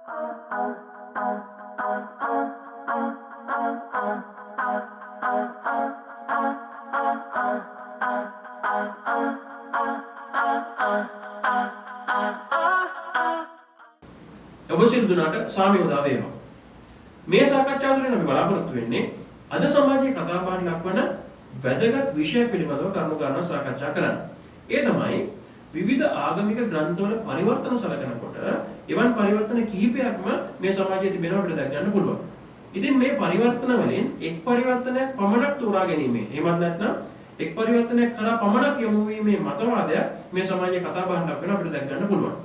ඔබ සියලු දෙනාට සාමය උදා වේවා. මේ සාකච්ඡාව තුළින් අපි බලාපොරොත්තු වෙන්නේ අද සමාජයේ කතා බහට ලක්වන වැදගත් විෂය පිළිබඳව කරුණු කාරණා සාකච්ඡා කරන්න. ඒ තමයි විවිධ ආගමික ග්‍රන්ථවල පරිවර්තන සලකනකොට එවන් පරිවර්තන කිහිපයක්ම මේ සමාජයේ තිබෙනවා අපිට දැක ගන්න පුළුවන්. ඉතින් මේ පරිවර්තන වලින් එක් පරිවර්තනයක් පමණක් තෝරා ගැනීමේ එහෙමත් නැත්නම් එක් පරිවර්තනයක් කරා පමණක් යොමු වීමේ මතවාදයක් මේ සමාජයේ කතා බහට ලක් වෙනවා අපිට දැක ගන්න පුළුවන්.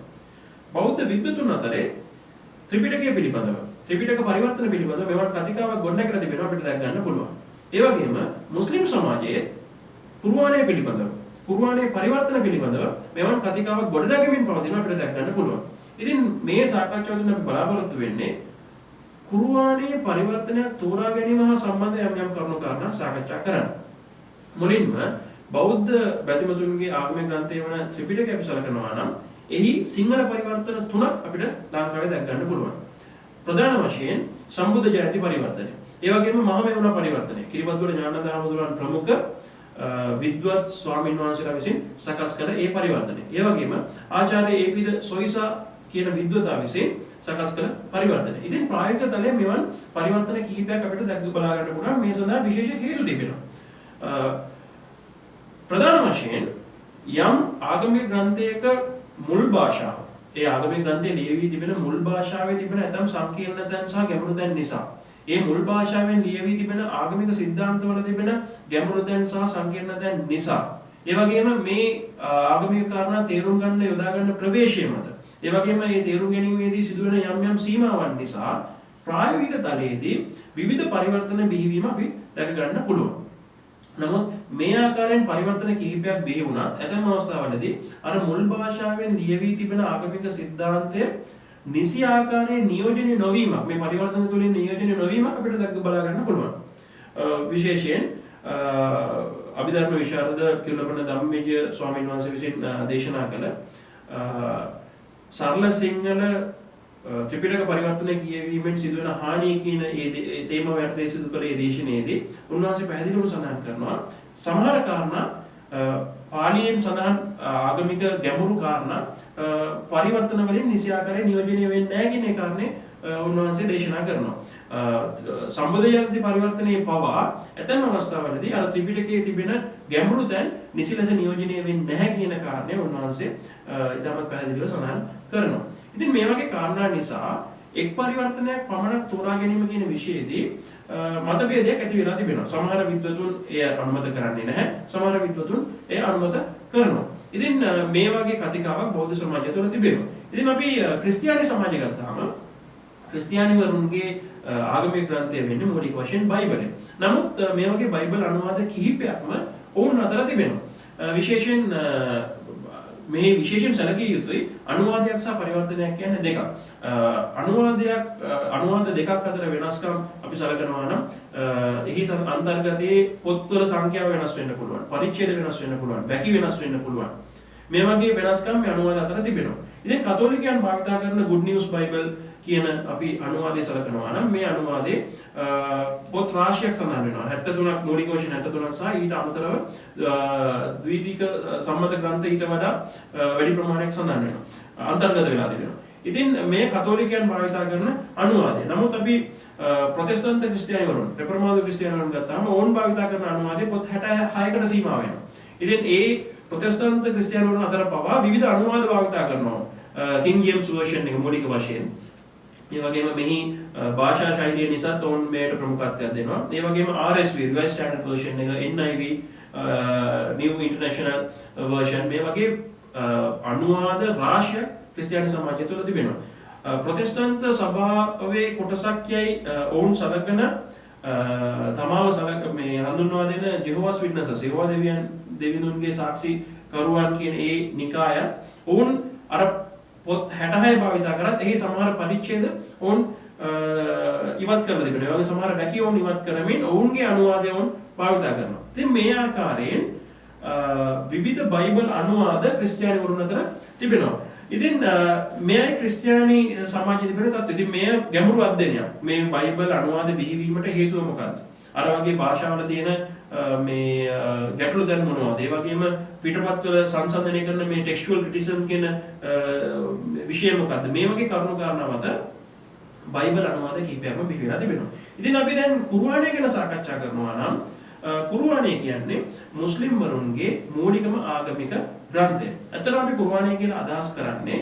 බෞද්ධ විද්වතුන් අතරේ ත්‍රිපිටකය පිළිබඳව ත්‍රිපිටක පරිවර්තන පිළිබඳව මෙවන් කතිකාවක් ගොඩනැගලා තිබෙනවා අපිට දැක ගන්න පුළුවන්. ඒ වගේම මුස්ලිම් සමාජයේ කුර්ආනය පිළිබඳව කුර්ආනයේ පරිවර්තන පිළිබඳව මෙවන් කතිකාවක් ගොඩනැගෙමින් පවතිනවා අපිට දැක ගන්න පුළුවන්. ඉතින් මේ සාකච්ඡාවේදී අපි බලාපොරොත්තු වෙන්නේ කුර්ආනයේ පරිවර්තනයක් තෝරා ගැනීම හා සම්බන්ධ යම් කරුණු කාරණා සාකච්ඡා කරන්න. මුලින්ම බෞද්ධ බැතිමතුන්ගේ ආගමික ග්‍රන්ථය වන ත්‍රිපිටකය අපි සලකනවා නම් එහි සිංහල පරිවර්තන තුනක් අපිට ලංකාවේ දැක ගන්න පුළුවන්. ප්‍රධාන වශයෙන් සම්බුද්ධ ජයන්ති පරිවර්තනය. ඒ වගේම මහමෙවුනා පරිවර්තනය. කිරිබත්ගොඩ ඥානන්ද හාමුදුරුවන් ප්‍රමුඛ විද්වත් ස්වාමීන් වහන්සේලා විසින් සකස් කළ ඒ පරිවර්තනය. ඒ වගේම ආචාර්ය ඒ.පී.ද සොයිසා කියන විද්වතා විසින් සකස් කළ පරිවර්තනය. ඉතින් ප්‍රායෝගික තලයේ මෙවන් පරිවර්තන කිහිපයක් අපිට දැක බලා ගන්න පුළුවන්. මේ සඳහා විශේෂ හේතු තිබෙනවා. ප්‍රධාන වශයෙන් යම් ආගමික ග්‍රන්ථයක මුල් භාෂාව ඒ ආගමික ග්‍රන්ථයේ ලියවී තිබෙන මුල් භාෂාවේ තිබෙන ඇතම් සංකීර්ණතන් සහ ගැඹුරුතන් නිසා ඒ මුල් භාෂාවෙන් ලියවී තිබෙන ආගමික සිද්ධාන්තවල තිබෙන ගැඹුරුතන් සහ සංකීර්ණතන් නිසා ඒ වගේම මේ ආගමික කාරණා තේරුම් ගන්න යොදා ගන්න ප්‍රවේශය මත ඒ වගේම මේ තේරුම් ගැනීමේදී සිදුවන යම් සීමාවන් නිසා ප්‍රායෝගික තලයේදී විවිධ පරිවර්තන බිහිවීම අපි දැක ගන්න පුළුවන්. නමුත් මේ ආකාරයෙන් පරිවර්තන කිහිපයක් බිහි වුණත් ඇතැම් අවස්ථාවලදී අර මුල් භාෂාවෙන් ලියවී තිබෙන ආගමික સિદ્ધාන්තය නිසි ආකාරයෙන් නියෝජනය නොවීමක් මේ පරිවර්තන තුළින් නියෝජනය නොවීමක් අපිට දැක බලා ගන්න පුළුවන්. විශේෂයෙන් අභිධර්ම විශාරද කිරුළපන ධම්මවිජය ස්වාමීන් වහන්සේ විසින් දේශනා කළ සරල සිංහල ත්‍රිපිටක පරිවර්තනය කියවීමෙන් සිදුවන හානිය කියන ඒ තේමාව යටතේ සිදු කළ ඒ දේශනාවේදී උන්වහන්සේ පැහැදිලිවම සඳහන් කරනවා සමහර කාරණා පාලියෙන් සඳහන් ආගමික ගැඹුරු කාරණා පරිවර්තන වලින් නිසි ආකාරයෙන් නියෝජනය වෙන්නේ නැහැ කියන කාරණේ උන්වහන්සේ දේශනා කරනවා. සම්බුද්ධ ජයන්ති පරිවර්තනයේ පවා ඇතැම් අවස්ථාවලදී අර ත්‍රිපිටකයේ තිබෙන ගැඹුරු තැන් නිසි ලෙස නියෝජනය වෙන්නේ නැහැ කියන කාරණය උන්වහන්සේ ඉතාමත් පැහැදිලිව සඳහන් කරනවා. ඉතින් මේ වගේ කාරණා නිසා එක් පරිවර්තනයක් පමණක් තෝරා ගැනීම කියන විෂයයේදී මතභේදයක් ඇති වෙලා තිබෙනවා. සමහර විද්වතුන් එය අනුමත කරන්නේ නැහැ. සමහර විද්වතුන් එය අනුමත කරනවා. ඉතින් මේ වගේ කතිකාවක් බෞද්ධ සමාජය තුළ තිබෙනවා. ඉතින් අපි ක්‍රිස්තියානි සමාජය ගත්තාම ක්‍රිස්තියානි වරුන්ගේ ආගමික ග්‍රන්ථය වෙන්නේ මූලික වශයෙන් බයිබලය. නමුත් මේ වගේ බයිබල් අනුවාද කිහිපයක්ම ඔවුන් අතර තිබෙනවා. විශේෂයෙන් මේ විශේෂයෙන් සැලකිය යුතුයි අනුවාදයක් සහ පරිවර්තනයක් කියන්නේ දෙකක්. අනුවාද දෙකක් අතර වෙනස්කම් අපි සලකනවා නම් එහි අන්තර්ගතයේ පොත්වල සංඛ්‍යාව වෙනස් වෙන්න පුළුවන්. පරිච්ඡේද වෙනස් වෙන්න පුළුවන්. වැකි වෙනස් වෙන්න පුළුවන්. මේ වගේ වෙනස්කම් මේ අනුවාද අතර තිබෙනවා. ඉතින් කතෝලිකයන් භාවිත කරන Good News Bible කියන අපි අනුවාදය සලකනවා නම් මේ අනුවාදයේ පොත් රාශියක් සඳහන් වෙනවා. 73ක් මූලික වශයෙන් 73ක් සහ ඊට අමතරව ද්විතීක සම්මත ග්‍රන්ථ ඊට වඩා වැඩි ප්‍රමාණයක් සඳහන් වෙනවා. අන්තර්ගත වෙලා තිබෙනවා. ඉතින් මේ කතෝලිකයන් භාවිත කරන අනුවාදය. නමුත් අපි ප්‍රොටෙස්ටන්ත ක්‍රිස්තියානිවරුන්, රෙෆර්මාදු ක්‍රිස්තියානිවරුන් ගත්තාම ඕන් භාවිත කරන අනුවාදය පොත් 66කට සීමා වෙනවා. ඉතින් ඒ ප්‍රොටෙස්ටන්ත ක්‍රිස්තියානිවරුන් අතර පවා විවිධ අනුවාද භාවිත කරනවා. King James version එක මූලික වශයෙන්. ඒ වගේම මෙහි භාෂා ශෛලිය නිසා තෝන් මේට ප්‍රමුඛත්වයක් දෙනවා. ඒ වගේම RSV Revised Standard Version එක, NIV New International Version මේ වගේ අනුවාද රාශියක් ක්‍රිස්තියානි සමාජය තුළ තිබෙනවා. ප්‍රොටෙස්ටන්ත සභාවේ කොටසක් යයි ඔවුන් සලකන තමාව මේ හඳුන්වා දෙන ජෙහෝවාස් විට්නසස් යෙහෝවා දෙවියන්ගේ සාක්ෂි කරුවන් කියන ඒ නිකායත් ඔවුන් අර පොත් 66 භාවිත කරත් එහි සමහර පරිච්ඡේද ඔවුන් ඉවත් කරලා තිබෙනවා. ඒ වගේ සමහර වැකි ඔවුන් ඉවත් කරමින් ඔවුන්ගේ අනුවාදය ඔවුන් භාවිත කරනවා. ඉතින් මේ ආකාරයෙන් විවිධ බයිබල් අනුවාද ක්‍රිස්තියානි වරුන් අතර තිබෙනවා. ඉතින් මෙයයි ක්‍රිස්තියානි සමාජයේ තිබෙන තත්ත්වය. ඉතින් මෙය ගැඹුරු අධ්‍යයනයක්. මේ බයිබල් අනුවාද බිහිවීමට හේතුව මොකක්ද? අර වගේ භාෂාවල තියෙන මේ ගැටලු දැන් මොනවද? ඒ වගේම පිටපත්වල සංසන්දනය කරන මේ ටෙක්ස්චුවල් ක්‍රිටිසිසම් කියන විෂය මොකක්ද? මේ වගේ කරුණු කාරණා මත බයිබල් අනුවාද කිහිපයක්ම බිහි වෙලා තිබෙනවා. ඉතින් අපි දැන් කුර්ආනය ගැන සාකච්ඡා කරනවා නම් කුර්ආනය කියන්නේ මුස්ලිම් වරුන්ගේ මූලිකම ආගමික ග්‍රන්ථය. ඇත්තටම අපි කුර්ආනය කියලා අදහස් කරන්නේ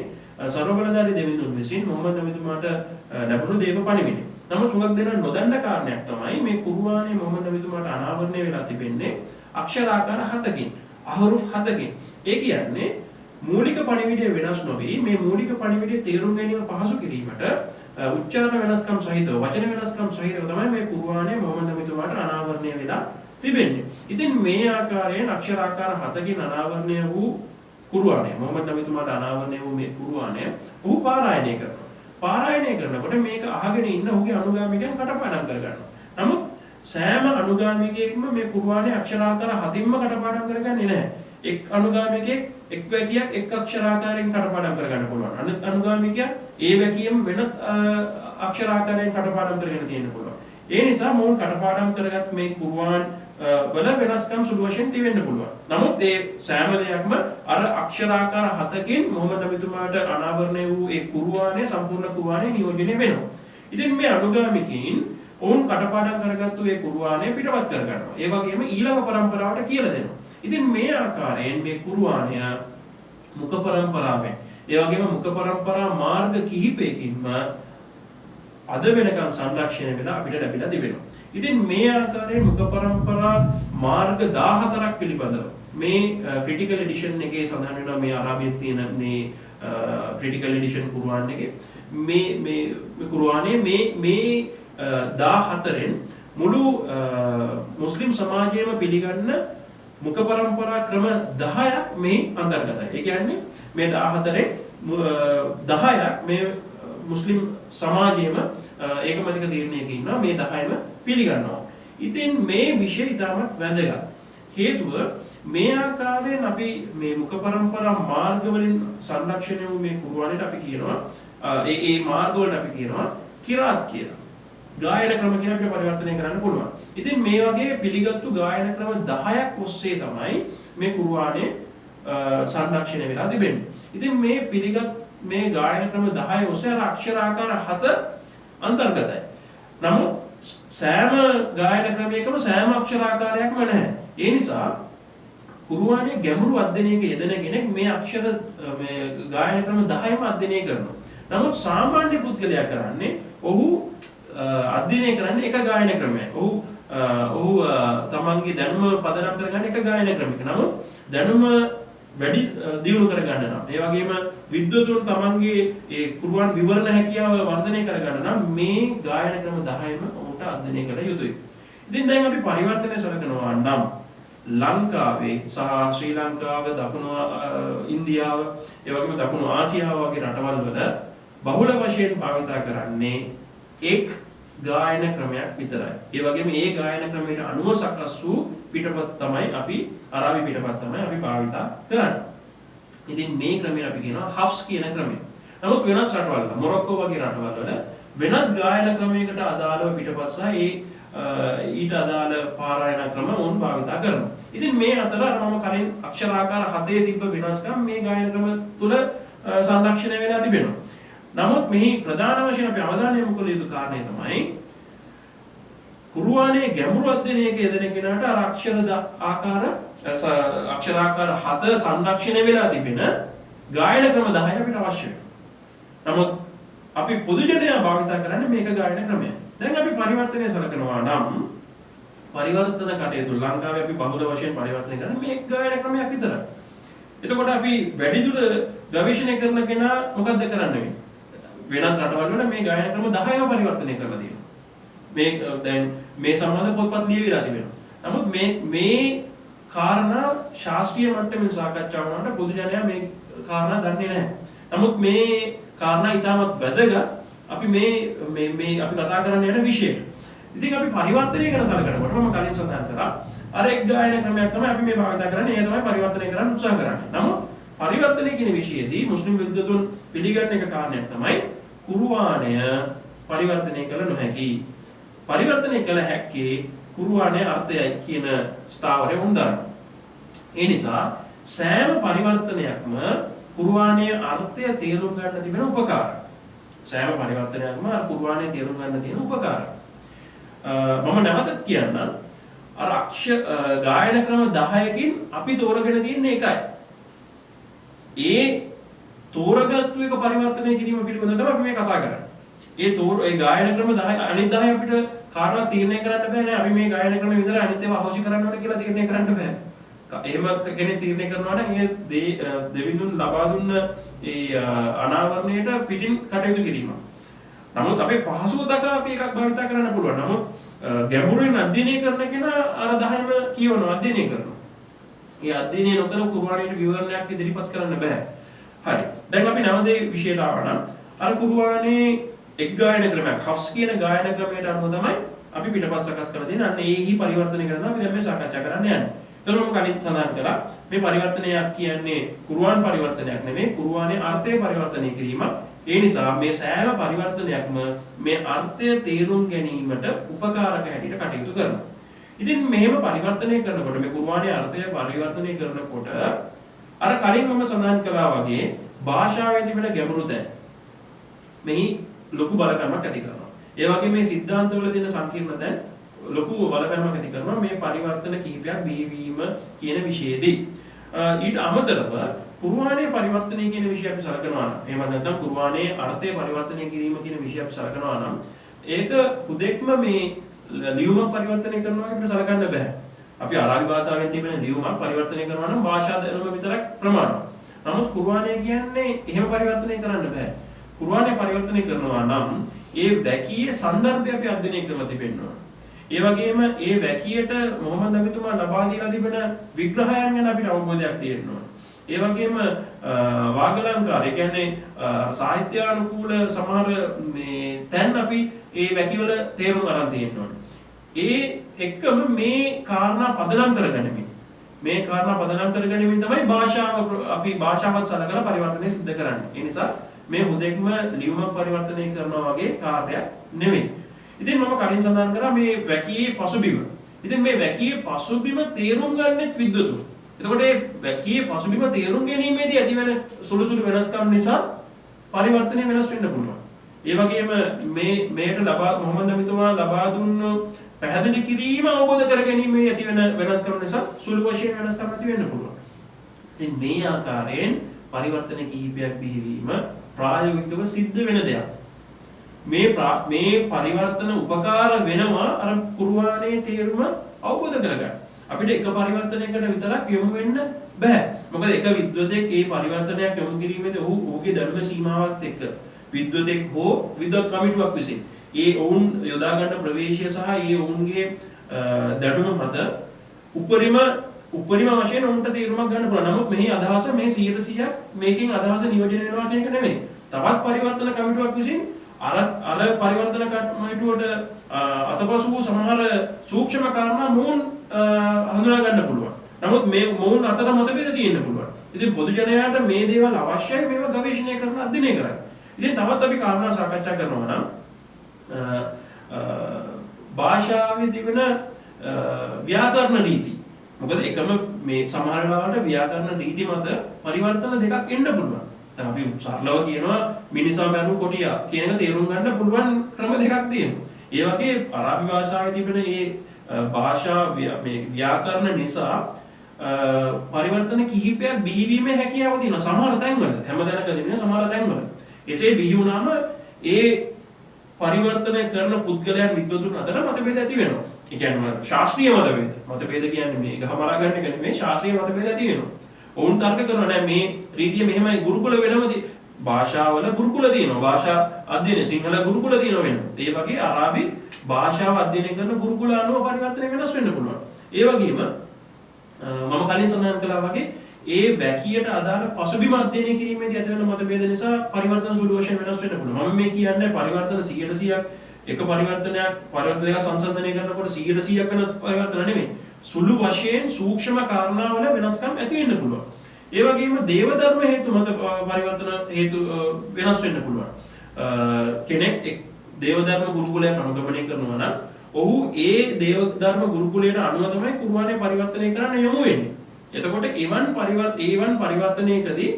සර්වබලධාරී දෙවිඳුන් විසින් මොහමද් නබිතුමාට ලැබුණු දේව පණිවිඩය. නමුත් හුඟක් දෙනා නොදන්න කාරණයක් තමයි මේ කුර්ආනය මොහමද් නබිතුමාට අනාවරණය වෙලා තිබෙන්නේ අක්ෂරාකාර 7කින්, අහරුෆ් 7කින්. ඒ කියන්නේ මූලික පණිවිඩය වෙනස් නොවි මේ මූලික පණිවිඩය තේරුම් ගැනීම පහසු කිරීමට උච්චාරණ වෙනස්කම් සහිතව වචන වෙනස්කම් සහිතව තමයි මේ කුර්ආනය මොහමද් නබිතුමාට අනාවරණය වෙලා තිබෙන්නේ. ඉතින් මේ ආකාරයෙන් අක්ෂරාකාර 7කින් අනාවරණය වූ කුර්ආනය මොහමද් නබිතුමාට අනාවරණය වූ මේ කුර්ආනය ඔහු පාරායනය කරනවා. පාරායනය කරනකොට මේක අහගෙන ඉන්න ඔහුගේ අනුගාමිකයන් කටපාඩම් කරගන්නවා. නමුත් සෑම අනුගාමිකයෙක්ම මේ කුර්ආනය අක්ෂරාකාර 7ින්ම කටපාඩම් කරගන්නේ නැහැ. එක් අනුගාමිකයෙක් එක් වැකියක් එක් අක්ෂරාකාරයෙන් කටපාඩම් කරගන්න පුළුවන්. අනිත් අනුගාමිකයා ඒ වැකියෙම වෙනත් අක්ෂරාකාරයෙන් කටපාඩම් කරගෙන තියෙන්න පුළුවන්. ඒ නිසා මොවුන් කටපාඩම් කරගත් මේ කුර්ආන් වල වෙනස්කම් සුළු වශයෙන් තියෙන්න පුළුවන්. නමුත් ඒ සෑම දෙයක්ම අර අක්ෂරාකාර 7කින් මොහමද් නබිතුමාට අනාවරණය වූ ඒ කුර්ආනයේ සම්පූර්ණ කුර්ආනයේ නියෝජනය වෙනවා. ඉතින් මේ අනුගාමිකයින් ඔවුන් කටපාඩම් කරගත්තු ඒ කුර්ආනය පිටපත් කරගන්නවා. ඒ වගේම ඊළඟ පරම්පරාවට කියලා දෙනවා. ඉතින් මේ ආකාරයෙන් මේ කුර්ආනය මුඛ පරම්පරාවෙන් ඒ වගේම මුඛ පරම්පරා මාර්ග කිහිපයකින්ම අද වෙනකන් සංරක්ෂණය වෙලා අපිට ලැබිලා තිබෙනවා. ඉතින් මේ ආකාරයෙන් මුඛ පරම්පරා මාර්ග 14ක් පිළිබඳව මේ ක්‍රිටිකල් එඩිෂන් එකේ සඳහන් වෙනවා මේ අරාබියේ තියෙන මේ ක්‍රිටිකල් එඩිෂන් කුර්ආන් එකේ මේ කුර්ආනයේ මේ 14න් මුළු මුස්ලිම් සමාජයේම පිළිගන්න මුඛ පරම්පරා ක්‍රම 10ක් මේ අන්තර්ගතයි. ඒ කියන්නේ මේ 14 10ක් මේ මුස්ලිම් සමාජයේම ඒකමතික තීරණයක ඉන්නවා මේ 10ම පිළිගන්නවා. ඉතින් මේ විෂය ඉතාමත් වැදගත්. හේතුව මේ ආකාරයෙන් අපි මේ මුඛ පරම්පරා මාර්ග වලින් සංරක්ෂණය වූ මේ කුර්ආනයට අපි කියනවා ඒ මාර්ග වලට අපි කියනවා කිරාත් කියලා. ගායන ක්‍රම කියන අපිට පරිවර්තනය කරන්න පුළුවන්. ඉතින් මේ වගේ පිළිගත්තු ගායන ක්‍රම 10ක් ඔස්සේ තමයි මේ කුර්ආනය සංරක්ෂණය වෙලා තිබෙන්නේ. ඉතින් මේ පිළිගත් මේ ගායන ක්‍රම 10 ඔස්සේ අක්ෂරාකාර 7 අන්තර්ගතයි. නමුත් සෑම ගායන ක්‍රමයකම සෑම අක්ෂරාකාරයක්ම නැහැ. ඒ නිසා කුර්ආනයේ ගැඹුරු අධ්‍යයනයක යෙදෙන කෙනෙක් මේ අක්ෂර මේ ගායන ක්‍රම 10ම අධ්‍යයනය කරනවා. නමුත් සාමාන්‍ය පුද්ගලයා කරන්නේ ඔහු අධ්‍යයනය කරන්නේ එක ගායන ක්‍රමයක්. ඔහු තමන්ගේ දැනුම පදනම් කරගන්න එක ගායන ක්‍රමයක. නමුත් දැනුම වැඩි දියුණු කරගන්න නම් ඒ වගේම විද්වතුන් තමන්ගේ ඒ කුර්ආන් විවරණ හැකියාව වර්ධනය කරගන්න නම් මේ ගායන ක්‍රම 10ම ඔහුට අධ්‍යයනය කළ යුතුයි. ඉතින් දැන් අපි පරිවර්තනය සලකනවා නම් ලංකාවේ සහ ශ්‍රී ලංකාව, දකුණු ඉන්දියාව, ඒ වගේම දකුණු ආසියාව වගේ රටවල් වල බහුල වශයෙන් භාවිතා කරන්නේ එක් ගායන ක්‍රමයක් විතරයි. ඒ වගේම ඒ ගායන ක්‍රමයට අනුව සකස් වූ පිටපත් තමයි අපි අරාබි පිටපත් තමයි අපි භාවිතා කරන්නේ. ඉතින් මේ ක්‍රමය අපි කියනවා හෆ්ස් කියන ක්‍රමය. නමුත් වෙනත් රටවල් මොරොක්කෝ වගේ රටවල් වල වෙනත් ගායන ක්‍රමයකට අදාළව පිටපත් සහ ඊට අදාළ පාරායන ක්‍රම වුන් භාවිතා කරනවා. ඉතින් මේ අතර මම කලින් අක්ෂරාකාර 7 තිබ්බ වෙනස්කම් මේ ගායන ක්‍රම තුල සංරක්ෂණය වෙලා තිබෙනවා. නමුත් මෙහි ප්‍රධාන වශයෙන් අපි අවධානය යොමු කළ යුතු කාරණය තමයි කුර්ආනයේ ගැඹුරු අධ්‍යයනයක යෙදෙන කෙනාට අක්ෂරාකාර 7 සංරක්ෂණය වෙලා තිබෙන ගායන ක්‍රම 10 අපිට අවශ්‍ය වෙනවා. නමුත් අපි පොදු ජනයා භාවිතා කරන්නේ මේක ගායන ක්‍රමය. දැන් අපි පරිවර්තනය සලකනවා නම් පරිවර්තන කටයුතු ලංකාවේ අපි බහුල වශයෙන් පරිවර්තනය කරන්නේ මේ ගායන ක්‍රමයක් විතරයි. එතකොට අපි වැඩිදුර ගවේෂණය කරන කෙනා මොකද්ද කරන්න වෙන්නේ? වෙනත් රටවල් වල මේ ගායන ක්‍රම 10ම පරිවර්තනය කරලා තියෙනවා. මේ දැන් මේ සම්බන්ධ පොත්පත් ලියවිලා තිබෙනවා. නමුත් මේ කාරණා ශාස්ත්‍රීය මට්ටමින් සාකච්ඡා වුණාට පොදු ජනයා මේ කාරණා දන්නේ නැහැ. නමුත් මේ කාරණා ඉතාමත් වැදගත්. අපි මේ අපි කතා කරන්න යන විෂයට. ඉතින් අපි පරිවර්තනය ගැන සලකනකොට මම කලින් සඳහන් කරා අර එක් ගායන ක්‍රමයක් තමයි අපි මේ භාවිත කරන්නේ. ඒ තමයි පරිවර්තනය කරන්න උත්සාහ කරන්නේ. නමුත් පරිවර්තනය කියන විෂයේදී මුස්ලිම් විද්වතුන් පිළිගන්න එක කාරණයක් තමයි කුර්ආනය පරිවර්තනය කළ නොහැකි. පරිවර්තනය කළ හැක්කේ කුර්ආනයේ අර්ථයයි කියන ස්ථාවරය උන්දරන. ඒ නිසා සෑම පරිවර්තනයක්ම කුර්ආනයේ අර්ථය තේරුම් ගන්න තිබෙන උපකාරය. සෑම පරිවර්තනයක්ම කුර්ආනයේ තේරුම් ගන්න තියෙන උපකාරය. මම නැවතත් කියන්නම් අර ගායන ක්‍රම 10කින් අපි තෝරගෙන තියෙන්නේ එකයි. ඒ තෝරගත්තු එක පරිවර්තනය කිරීම පිළිබඳව තමයි අපි මේ කතා කරන්නේ. ඒ ගායන ක්‍රම 10 අනිත් 10 අපිට කාටවත් තීරණය කරන්න බෑ නේ. අපි මේ ගායන ක්‍රම විතර අනිත් ඒවා අහෝසි කරන්න ඕනේ කියලා තීරණය කරන්න බෑ. එහෙම කෙනෙක් තීරණය කරනවා නම් ඒ දෙවිඳුන් ලබා දුන්න ඒ අනාවරණයට පිටින් කටයුතු කිරීම. නමුත් අපි පහසුව දක්වා අපි එකක් භාවිත කරන්න පුළුවන්. නමුත් ගැඹුරින් අධ්‍යයනය කරන කෙනා අර 10ම කියවනවා අධ්‍යයනය කරනවා. ඒ අධ්‍යයනය නොකර කුර්ආනයේ විවරණයක් ඉදිරිපත් කරන්න බෑ. හරි. දැන් අපි නවසේ විෂයට ආවා නම් අර කුර්ආනයේ එක් ගායන ක්‍රමයක් හෆ්ස් කියන ගායන ක්‍රමයට අනුව තමයි අපි පිටපත් සකස් කරලා තියෙන්නේ. අන්න ඒහි පරිවර්තනය කරනවා අපි දැන් මේ සාකච්ඡා කරන්න යන්නේ. එතකොට මම කලින් සඳහන් කළා මේ පරිවර්තනයක් කියන්නේ කුර්ආන් පරිවර්තනයක් නෙමෙයි කුර්ආනයේ අර්ථය පරිවර්තනය කිරීම. ඒ නිසා මේ සෑම පරිවර්තනයක්ම මේ අර්ථය තේරුම් ගැනීමට උපකාරක හැටියට කටයුතු කරනවා. ඉතින් මෙහෙම පරිවර්තනය කරනකොට මේ කුර්ආනයේ අර්ථය පරිවර්තනය කරනකොට අර කලින් මම සඳහන් කළා වගේ භාෂාවේ තිබෙන ගැඹුරු තැන් මෙහි ලොකු බලපෑමක් ඇති කරනවා. ඒ වගේ මේ සිද්ධාන්තවල තියෙන සංකීර්ණ තැන් ලොකු බලපෑමක් ඇති කරනවා මේ පරිවර්තන කිහිපයක් බිහිවීම කියන විෂයේදී. ඊට අමතරව කුර්ආනයේ පරිවර්තනය කියන විෂය අපි සලකනවා නම් එහෙම නැත්නම් කුර්ආනයේ අර්ථය පරිවර්තනය කිරීම කියන විෂය අපි සලකනවා නම් ඒක හුදෙක්ම මේ ලියුමක් පරිවර්තනය කරනවා අපිට සලකන්න බෑ. අපි අරාබි භාෂාවෙන් තිබෙන ලියුමක් පරිවර්තනය කරනවා නම් භාෂා දැනුම විතරක් ප්‍රමාණවත්. නමුත් කුර්ආනය කියන්නේ එහෙම පරිවර්තනය කරන්න බෑ. කුර්ආනය පරිවර්තනය කරනවා නම් ඒ වැකියේ සන්දර්භය අපි අධ්‍යයනය කරලා තිබෙනවා. ඒ වගේම ඒ වැකියට මොහමඩ් නබිතුමා ලබා දීලා තිබෙන විග්‍රහයන් ගැන අපිට අවබෝධයක් තියෙනවා. ඒ වගේම වාගලංකාර ඒ කියන්නේ සාහිත්‍යානුකූල සමහර මේ තැන් අපි ඒ වැකිවල තේරුම් අරන් තියෙනවා. ඒ එක්කම මේ කාරණා පදනම් කරගනිමින් තමයි අපි භාෂාවත් සලකලා පරිවර්තනය සිද්ධ කරන්නේ. ඒ නිසා මේ හුදෙක්ම ලියුමක් පරිවර්තනය කරනවා වගේ කාර්යයක් නෙමෙයි. ඉතින් මම කලින් සඳහන් කරා මේ වැකියේ පසුබිම. ඉතින් මේ වැකියේ පසුබිම තේරුම් ගන්නෙත් විද්වතුන්. එතකොට මේ වැකියේ පසුබිම තේරුම් ගැනීමේදී ඇතිවන සුළු සුළු වෙනස්කම් නිසා පරිවර්තනය වෙනස් වෙන්න පුළුවන්. ඒ වගේම මේට මොහමඩ් නබිතුමා ලබා දුන්නු පැහැදිලි කිරීම අවබෝධ කර ගැනීමේ ඇතිවන වෙනස්කම් නිසා සුළු වශයෙන් වෙනස්කම් ඇති වෙන්න පුළුවන්. ඉතින් මේ ආකාරයෙන් පරිවර්තන කිහිපයක් බිහිවීම ප්‍රායෝගිකව සිද්ධ වෙන දෙයක්. මේ පරිවර්තන උපකාර වෙනවා අර කුර්ආනයේ තේරුම අවබෝධ කරගන්න. අපිට එක පරිවර්තනයකට විතරක් යොමු වෙන්න බෑ. මොකද එක විද්වතෙක් මේ පරිවර්තනයක් යොමු කිරීමේදී ඔහුගේ ධර්ම සීමාවත් එක්ක විද්වතෙක් හෝ විද්වත් කමිටුවක් විසින් ඒ ඔවුන් යොදා ගන්න ප්‍රවේශය සහ ඒ ඔවුන්ගේ දැනුම මත උපරිම වශයෙන් ඔවුන්ට තීරණයක් ගන්න පුළුවන්. නමුත් මෙහි අදහස මේ 100% මේකෙන් අදහස නියෝජනය වෙනවා කියන එක නෙමෙයි. තවත් පරිවර්තන කමිටුවක් විසින් අර පරිවර්තන කමිටුවට අතපසු වූ සමහර සූක්ෂම කාරණා මොවුන් හඳුනා ගන්න පුළුවන්. නමුත් මේ මොවුන් අතර මතභේද තියෙන්න පුළුවන්. ඉතින් පොදු ජනයාට මේ දේවල් අවශ්‍යයි මේවා ගවේෂණය කරන අධ්‍යයනය කරන්න. ඉතින් තවත් අපි කාරණා සාකච්ඡා කරනවා නම් භාෂාවේ තිබෙන ව්‍යාකරණ රීති. මොකද එකම මේ සමහර වෙලාවට ව්‍යාකරණ රීති මත පරිවර්තන දෙකක් එන්න පුළුවන්. දැන් අපි සරලව කියනවා මිනිසා මැරු කොටියා කියන එක තේරුම් ගන්න පුළුවන් ක්‍රම දෙකක් තියෙනවා. ඒ වගේ අරාබි භාෂාවේ තිබෙන මේ භාෂා මේ ව්‍යාකරණ නිසා පරිවර්තන කිහිපයක් බිහිවීමේ හැකියාව තියෙනවා. සමහර තැන්වල හැමදැනකදී නෙවෙයි සමහර තැන්වල. එසේ බිහි වුණාම ඒ පරිවර්තනය කරන පුද්ගලයන් විද්වතුන් අතර මතභේද ඇති වෙනවා. ඒ කියන්නේ ශාස්ත්‍රීය මතභේද කියන්නේ මේ ගහමරා ගන්න එක නෙමෙයි ශාස්ත්‍රීය මතභේද ඇති වෙනවා. ඔවුන් තර්ක කරනවා නෑ මේ රීතිය මෙහෙමයි ගුරුකුල වෙනමදී භාෂාවල ගුරුකුල තියෙනවා. භාෂා අධ්‍යයන සිංහල ගුරුකුල තියෙනවා වෙනවා. ඒ වගේ අරාබි භාෂාව අධ්‍යයනය කරන ගුරුකුල අනුව පරිවර්තනය වෙනස් වෙන්න පුළුවන්. ඒ වගේම මම කලින් සඳහන් කළා වගේ ඒ වැකියට අදාළ පසුබිම අධ්‍යයනය කිරීමේදී ඇතිවන මතභේද නිසා පරිවර්තන සුළු වශයෙන් වෙනස් වෙන්න පුළුවන්. මම මේ කියන්නේ පරිවර්තන 100% එක පරිවර්තන දෙක සංසන්දනය කරනකොට 100% වෙනස් පරිවර්තන නෙමෙයි. සුළු වශයෙන් සූක්ෂම කාරණාවල වෙනස්කම් ඇති වෙන්න පුළුවන්. ඒ වගේම දේව ධර්ම හේතු මත පරිවර්තන හේතු වෙනස් වෙන්න පුළුවන්. කෙනෙක් දේව ධර්ම ගුරුකුලයක් අනුගමනය කරනවා නම් ඔහු ඒ දේව ධර්ම ගුරුකුලයට අනුව තමයි කුර්ආනය පරිවර්තනය කරන්න යොමු වෙන්නේ. එතකොට එවන් පරිවර්තනයකදී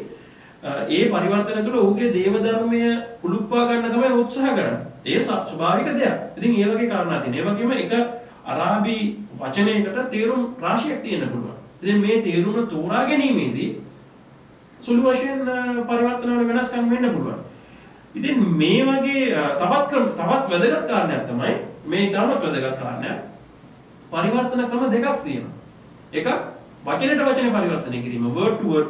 ඒ පරිවර්තනය තුළ ඔහුගේ දේව ධර්මය උලුප්පා ගන්න තමයි උත්සාහ කරන්නේ. ඒ ස්වභාවික දෙයක්. ඉතින් ඒ වගේ කාරණා තියෙනවා. ඒ වගේම එක අරාබි වචනයකට තේරුම් රාශියක් තියෙන්න පුළුවන්. ඉතින් මේ තේරුම තෝරා ගැනීමේදී සුළු වශයෙන් පරිවර්තන වල වෙනස්කම් වෙන්න පුළුවන්. ඉතින් මේ වගේ තවත් වැදගත් කාරණයක් තමයි මේ ඊටමත් වැදගත් කාරණයක් පරිවර්තන ක්‍රම දෙකක් තියෙනවා. එකක් වචනයට වචන පරිවර්තනය කිරීම word to word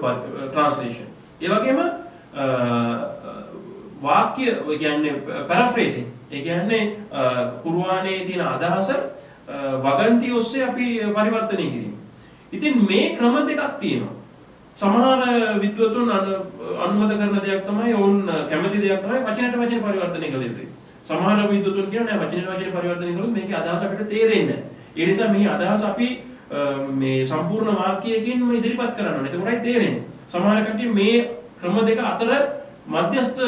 translation. ඒ වගේම වාක්‍ය කියන්නේ paraphrasing. ඒ කියන්නේ කුර්ආනයේ තියෙන අදහස වගන්ති ඔස්සේ අපි පරිවර්තනය කිරීම. ඉතින් මේ ක්‍රම දෙකක් තියෙනවා. සමහර විද්වතුන් අනුමත කරන දෙයක් තමයි ඔවුන් කැමති දෙයක් තමයි වචනයට වචන පරිවර්තනය කළ යුතුයි. සමහර විද්වතුන් කියනවා නෑ වචනයට වචන පරිවර්තනය කළොත් මේකේ අදහස අපිට තේරෙන්නේ නෑ. ඒ නිසා මේ අදහස අපි මේ සම්පූර්ණ වාක්‍යයකින්ම ඉදිරිපත් කරන්න ඕනේ. ඒකෝරයි තේරෙන්නේ. සමහර කට්ටිය මේ ක්‍රම දෙක අතර මධ්‍යස්ථ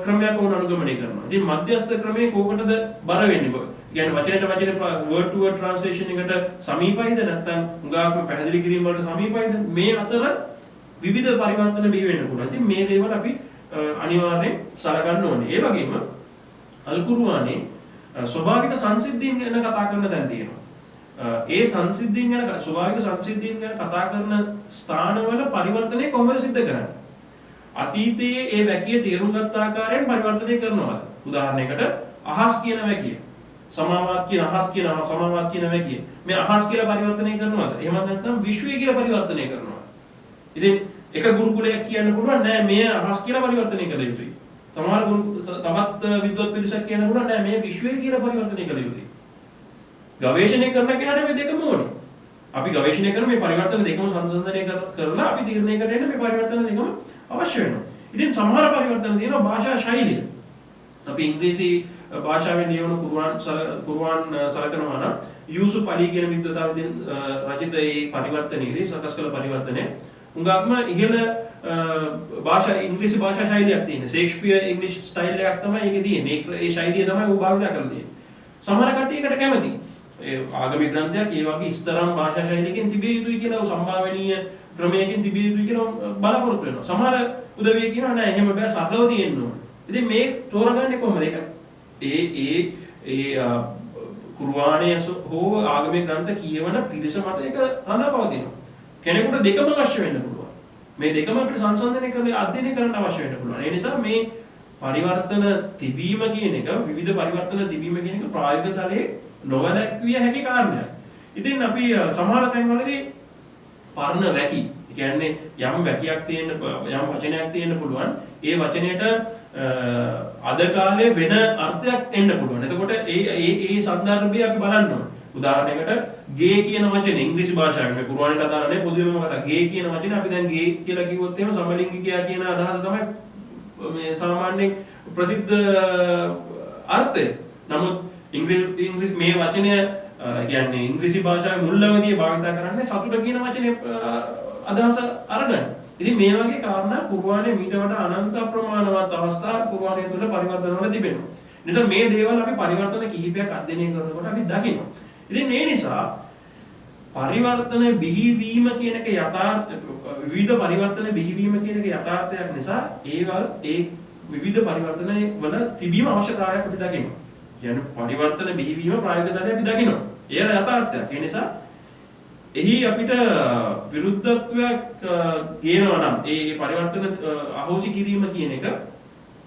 ක්‍රමයක් වුණ අනුගමනය කරනවා. ඉතින් මධ්‍යස්ථ ක්‍රමයේ කෝකටද බර වෙන්නේ? කියන්නේ වචනයට වචන word to word translation එකට සමීපයිද නැත්නම් උගාක්ම පැහැදිලි කිරීම වලට සමීපයිද? මේ අතර විවිධ පරිවර්තන බිහි වෙන්න පුළුවන්. ඉතින් මේ දේවල් අපි අනිවාර්යෙන් සලකන්න ඕනේ. ඒ වගේම අල් කුර්ආනයේ ස්වභාවික සංසිද්ධීන් ගැන කතා කරන තැන් තියෙනවා. ඒ සංසිද්ධීන් ගැන ස්වභාවික සංසිද්ධීන් ගැන කතා කරන ස්ථානවල පරිවර්තනය කොහොමද සිද්ධ කරන්නේ? අතීතයේ ඒ වැකිය තේරුම් ගත් ආකාරයෙන් පරිවර්තනය කරනවා. උදාහරණයකට අහස් කියන වැකිය. සමාවාත් කියන අහස් කියන සමාවාත් කියන වැකිය. මේ අහස් කියලා පරිවර්තනය කරනවාද? එහෙම නැත්නම් විශ්වය කියලා පරිවර්තනය කරනවාද? ඉතින් එක ගුරුකුලයක් කියන්න පුළුවන් නෑ මේ අහස් කියලා පරිවර්තනය කළ යුතුයි. සමහර තවත් විද්වත් පිරිසක් කියන්න පුළුවන් නෑ මේ විශ්වය කියලා පරිවර්තනය කළ යුතුයි. ගවේෂණය කරන කෙනාට මේ දෙකම ඕනේ. අපි ගවේෂණය කරන මේ පරිවර්තන දෙකම සංසන්දනය කරලා අපි තීරණයකට එන්න මේ පරිවර්තන දෙකම අවශ්‍ය වෙනවා. ඉතින් සමහර පරිවර්තන තියෙනවා භාෂා ශෛලිය. අපි ඉංග්‍රීසි භාෂාවෙන් ලියවන කුර්ආන් සලකනවා නම් යූසුෆ් අලි කියන විද්වතාවෙන් රචිත ඒ පරිවර්තනයේදී සකස් කළ පරිවර්තනය උඟක්ම ඉහළ භාෂා ඉංග්‍රීසි භාෂා ශෛලියක් තියෙන. ෂේක්ස්පියර් ඉංග්‍රීසි ස්ටයිල් එකක් තමයි ඒකේ තියෙන්නේ. ඒ ශෛලිය තමයි ඌ භාවිත කරලා තියෙන්නේ. සමහර කට්ටියකට කැමති. ඒ ආගමික ග්‍රන්ථයක් ඒ වගේ ඉස්තරම් භාෂා ශෛලියකින් තිබිය යුතුයි කියලා සම්භාවනීය ක්‍රමයකින් තිබිය යුතුයි කියලා බලාපොරොත්තු වෙනවා. සමහර උදවිය කියනවා නෑ එහෙම බෑ සරලව තියෙන්න ඕනේ. ඉතින් මේ තෝරගන්නේ කොහොමද? ඒක ඒ කුර්ආනයේ හෝ ආගමික ග්‍රන්ථ කියවන පිරිස මත ඒක රඳා පවතිනවා. කෙනෙකුට දෙකම අවශ්‍ය වෙන්න පුළුවන්. මේ දෙකම අපිට සංසන්දනය කරලා අධ්‍යයනය කරන්න අවශ්‍ය වෙන්න පුළුවන්. ඒ නිසා මේ පරිවර්තන තිබීම කියන එක විවිධ පරිවර්තන තිබීම කියන එක ප්‍රායෝගික තලයේ නොවැළැක්විය හැකි කාරණයක්. ඉතින් අපි සමහර තැන්වලදී පරණ වැකි, ඒ කියන්නේ යම් වැකියක් තියෙන යම් වචනයක් තියෙන්න පුළුවන්. ඒ වචනයට අද කාලේ වෙන අර්ථයක් එන්න පුළුවන්. එතකොට ඒ සන්දර්භය අපි බලන්න ඕනේ. උදාහරණයකට ගේ කියන වචනේ ඉංග්‍රීසි භාෂාවෙන් මේ කුර්ආනයට අදාළ නැහැ පොදුවේම කතා. ගේ කියන වචනේ අපි දැන් ගේ කියලා කිව්වොත් එහෙම සමලිංගිකයා කියන අදහස තමයි මේ සාමාන්‍යයෙන් ප්‍රසිද්ධ අර්ථය. නමුත් ඉංග්‍රීසි මේ වචනය කියන්නේ ඉංග්‍රීසි භාෂාවේ මුල් අවධියේ භාවිත කරන්නේ සතුට කියන වචනේ අදහස අරගෙන. ඉතින් මේ වගේ කාරණා කුර්ආනයේ මීට වඩා අනන්ත ප්‍රමාණවත් අවස්ථා කුර්ආනය තුළ පරිවර්තන වල තිබෙනවා. නිසා මේ දේවල් අපි පරිවර්තන කිහිපයක් අධ්‍යයනය කරනකොට අපි දකිනවා. ඉතින් ඒ නිසා පරිවර්තන බිහිවීම කියන එක විවිධ පරිවර්තන බිහිවීම කියන එක යථාර්ථයක් නිසා ඒ විවිධ පරිවර්තන වල තිබීම අවශ්‍යතාවයක් අපි දකිනවා. කියන්නේ පරිවර්තන බිහිවීම ප්‍රායෝගික තලයේ අපි දකිනවා. ඒ යථාර්ථයක්. ඒ නිසා එහි අපිට විරුද්ධත්වයක් ගේනවා නම් ඒ පරිවර්තන අහෝසි කිරීම කියන එක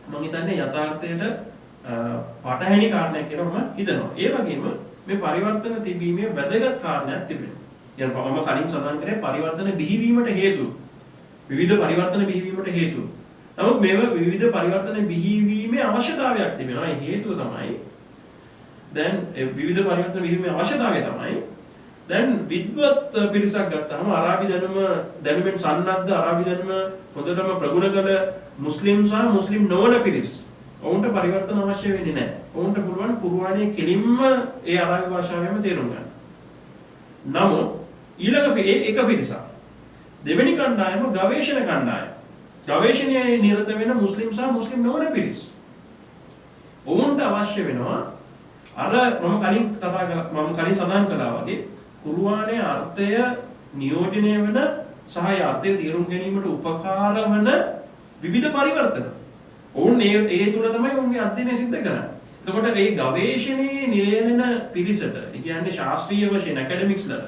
මම හිතන්නේ යථාර්ථයට පටහැනි කාරණයක් කියලා මම හිතනවා. ඒ වගේම මේ පරිවර්තන තිබීමේ වැදගත් කාරණයක් තිබෙනවා. يعني මම කලින් සඳහන් කරේ පරිවර්තන බිහිවීමට හේතු විවිධ පරිවර්තන බිහිවීමට හේතු. නමුත් මේව විවිධ පරිවර්තන බිහිවීමේ අවශ්‍යතාවයක් තිබෙනවා. ඒ හේතුව තමයි දැන් විවිධ පරිවර්තන බිහිවීමේ අවශ්‍යතාවය තමයි දැන් විද්වත් පිරිසක් ගත්තාම අරාබි දැනුමෙන් සන්නද්ධ අරාබි දැනුම හොඳටම ප්‍රගුණ කළ මුස්ලිම් සහ මුස්ලිම් නොවන පිරිස් ඔවුන්ට පරිවර්තන අවශ්‍ය වෙන්නේ නැහැ. ඔවුන්ට පුළුවන් කුර්ආනයේ කෙලින්ම ඒ අරාබි භාෂාවෙන්ම තේරුම් ගන්න. නමුත් ඊළඟ එක පිරිසක් දෙවෙනි කණ්ඩායම ගවේෂණ කණ්ඩායම. ගවේෂණයේ නිරත වෙන මුස්ලිම් සහ මුස්ලිම් නොවන පිරිස්. ඔවුන්ට අවශ්‍ය වෙනවා අර මම කලින් සඳහන් කළා වගේ කුර්ආනයේ අර්ථය නියෝජනය වෙන සහ අර්ථය තේරුම් ගැනීමට උපකාර වන විවිධ පරිවර්තන. ඔවුන් ඒ තුල තමයි ඔවුන්ගේ අධ්‍යයනය සිද්ධ කරන්නේ. එතකොට මේ ගවේෂණයේ නියැලෙන පිරිසට, ඒ කියන්නේ ශාස්ත්‍රීය වශයෙන් ඇකඩමික්ස්ලට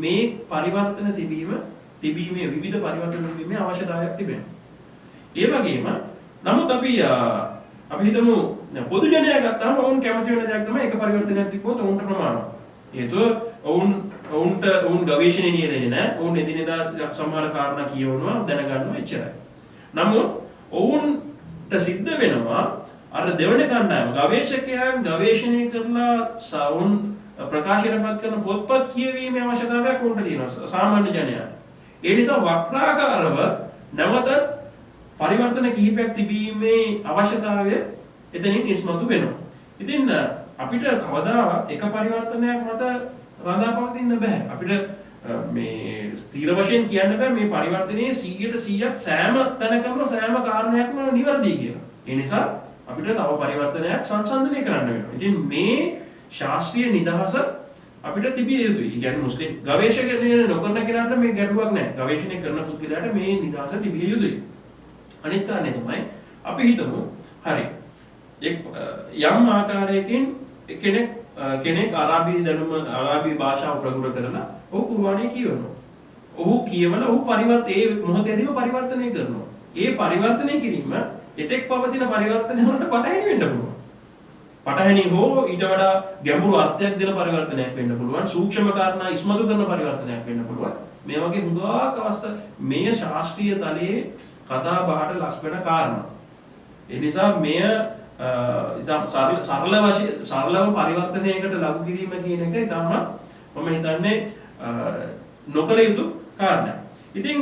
මේ පරිවර්තන තිබීමේ විවිධ පරිවර්තන තිබීමේ අවශ්‍යතාවයක් තිබෙනවා. ඒ වගේම නමුත් අපි හිතමු පොදු ජනයා ගත්තාම ඔවුන් කැමති වෙන දෙයක් තමයි එක පරිවර්තනයක් තිබ්බොත් ඔවුන්ට ප්‍රමාණවත්. හේතුව ඔවුන් ගවේෂණයේ නියැලෙන්නේ නැහැ. ඔවුන් එදිනෙදා සමහර කාරණා කියවනවා දැනගන්නවා එච්චරයි. නමුත් ඔවුන්ට සිද්ධ වෙනවා අර දෙවන කණ්ඩායම ගවේෂකයන් ගවේෂණය කරලා සවුන් ප්‍රකාශනපත් කරන පොත්පත් කියවීමේ අවශ්‍යතාවයක් උන්ට තියෙනවා සාමාන්‍ය ජනයාට. ඒ නිසා වක්‍රාකාරව නැවත පරිවර්තන කිහිපයක් තිබීමේ අවශ්‍යතාවය එතනින් ඉස්මතු වෙනවා. ඉතින් අපිට කවදාවත් එක පරිවර්තනයක් මත රඳා පවතින්න බෑ. අපිට මේ ස්ථීර වශයෙන් කියන්න බෑ මේ පරිවර්තනයේ 100% සෑම තැනකම සෑම කාරණයක්ම නිවැරදි කියලා. ඒ නිසා අපිට තව පරිවර්තනයක් සංසන්දනය කරන්න වෙනවා. ඉතින් මේ ශාස්ත්‍රීය නිදහස අපිට තිබිය යුතුයි. ඒ කියන්නේ මුස්ලිම් ගවේෂකයන් නොකරන කෙනාට මේ ගැටලුවක් නැහැ. ගවේෂණය කරන පුද්ගලයාට මේ නිදහස තිබිය යුතුයි. අනිත් කාරණේ තමයි අපි හිතමු හරි යම් ආකාරයකින් කෙනෙක් අරාබි දැනුම අරාබි භාෂාව ප්‍රගුණ කරලා ඔහු කුර්ආනය කියවනවා. ඔහු කියවලා ඔහු ඒ මොහොතේදීම පරිවර්තනය කරනවා. ඒ පරිවර්තනය කිරීම එතෙක් පවතින පරිවර්තන වලට පටහැනි වෙන්න පුළුවන්. පටහැනි හෝ ඊට වඩා ගැඹුරු අර්ථයක් දෙන පරිවර්තනයක් වෙන්න පුළුවන්. සූක්ෂම කාරණා ඉස්මතු කරන පරිවර්තනයක් වෙන්න පුළුවන්. මේ වගේ හුඟක් අවස්ථා මේ ශාස්ත්‍රීය තලයේ කතා බහට ලක් වෙන කාරණා. ඒ නිසා මෙය සරලව පරිවර්තනයකට ලබු කිරීම කියන එක ඉතාම මම හිතන්නේ නොකළ යුතු කාරණයක්. ඉතින්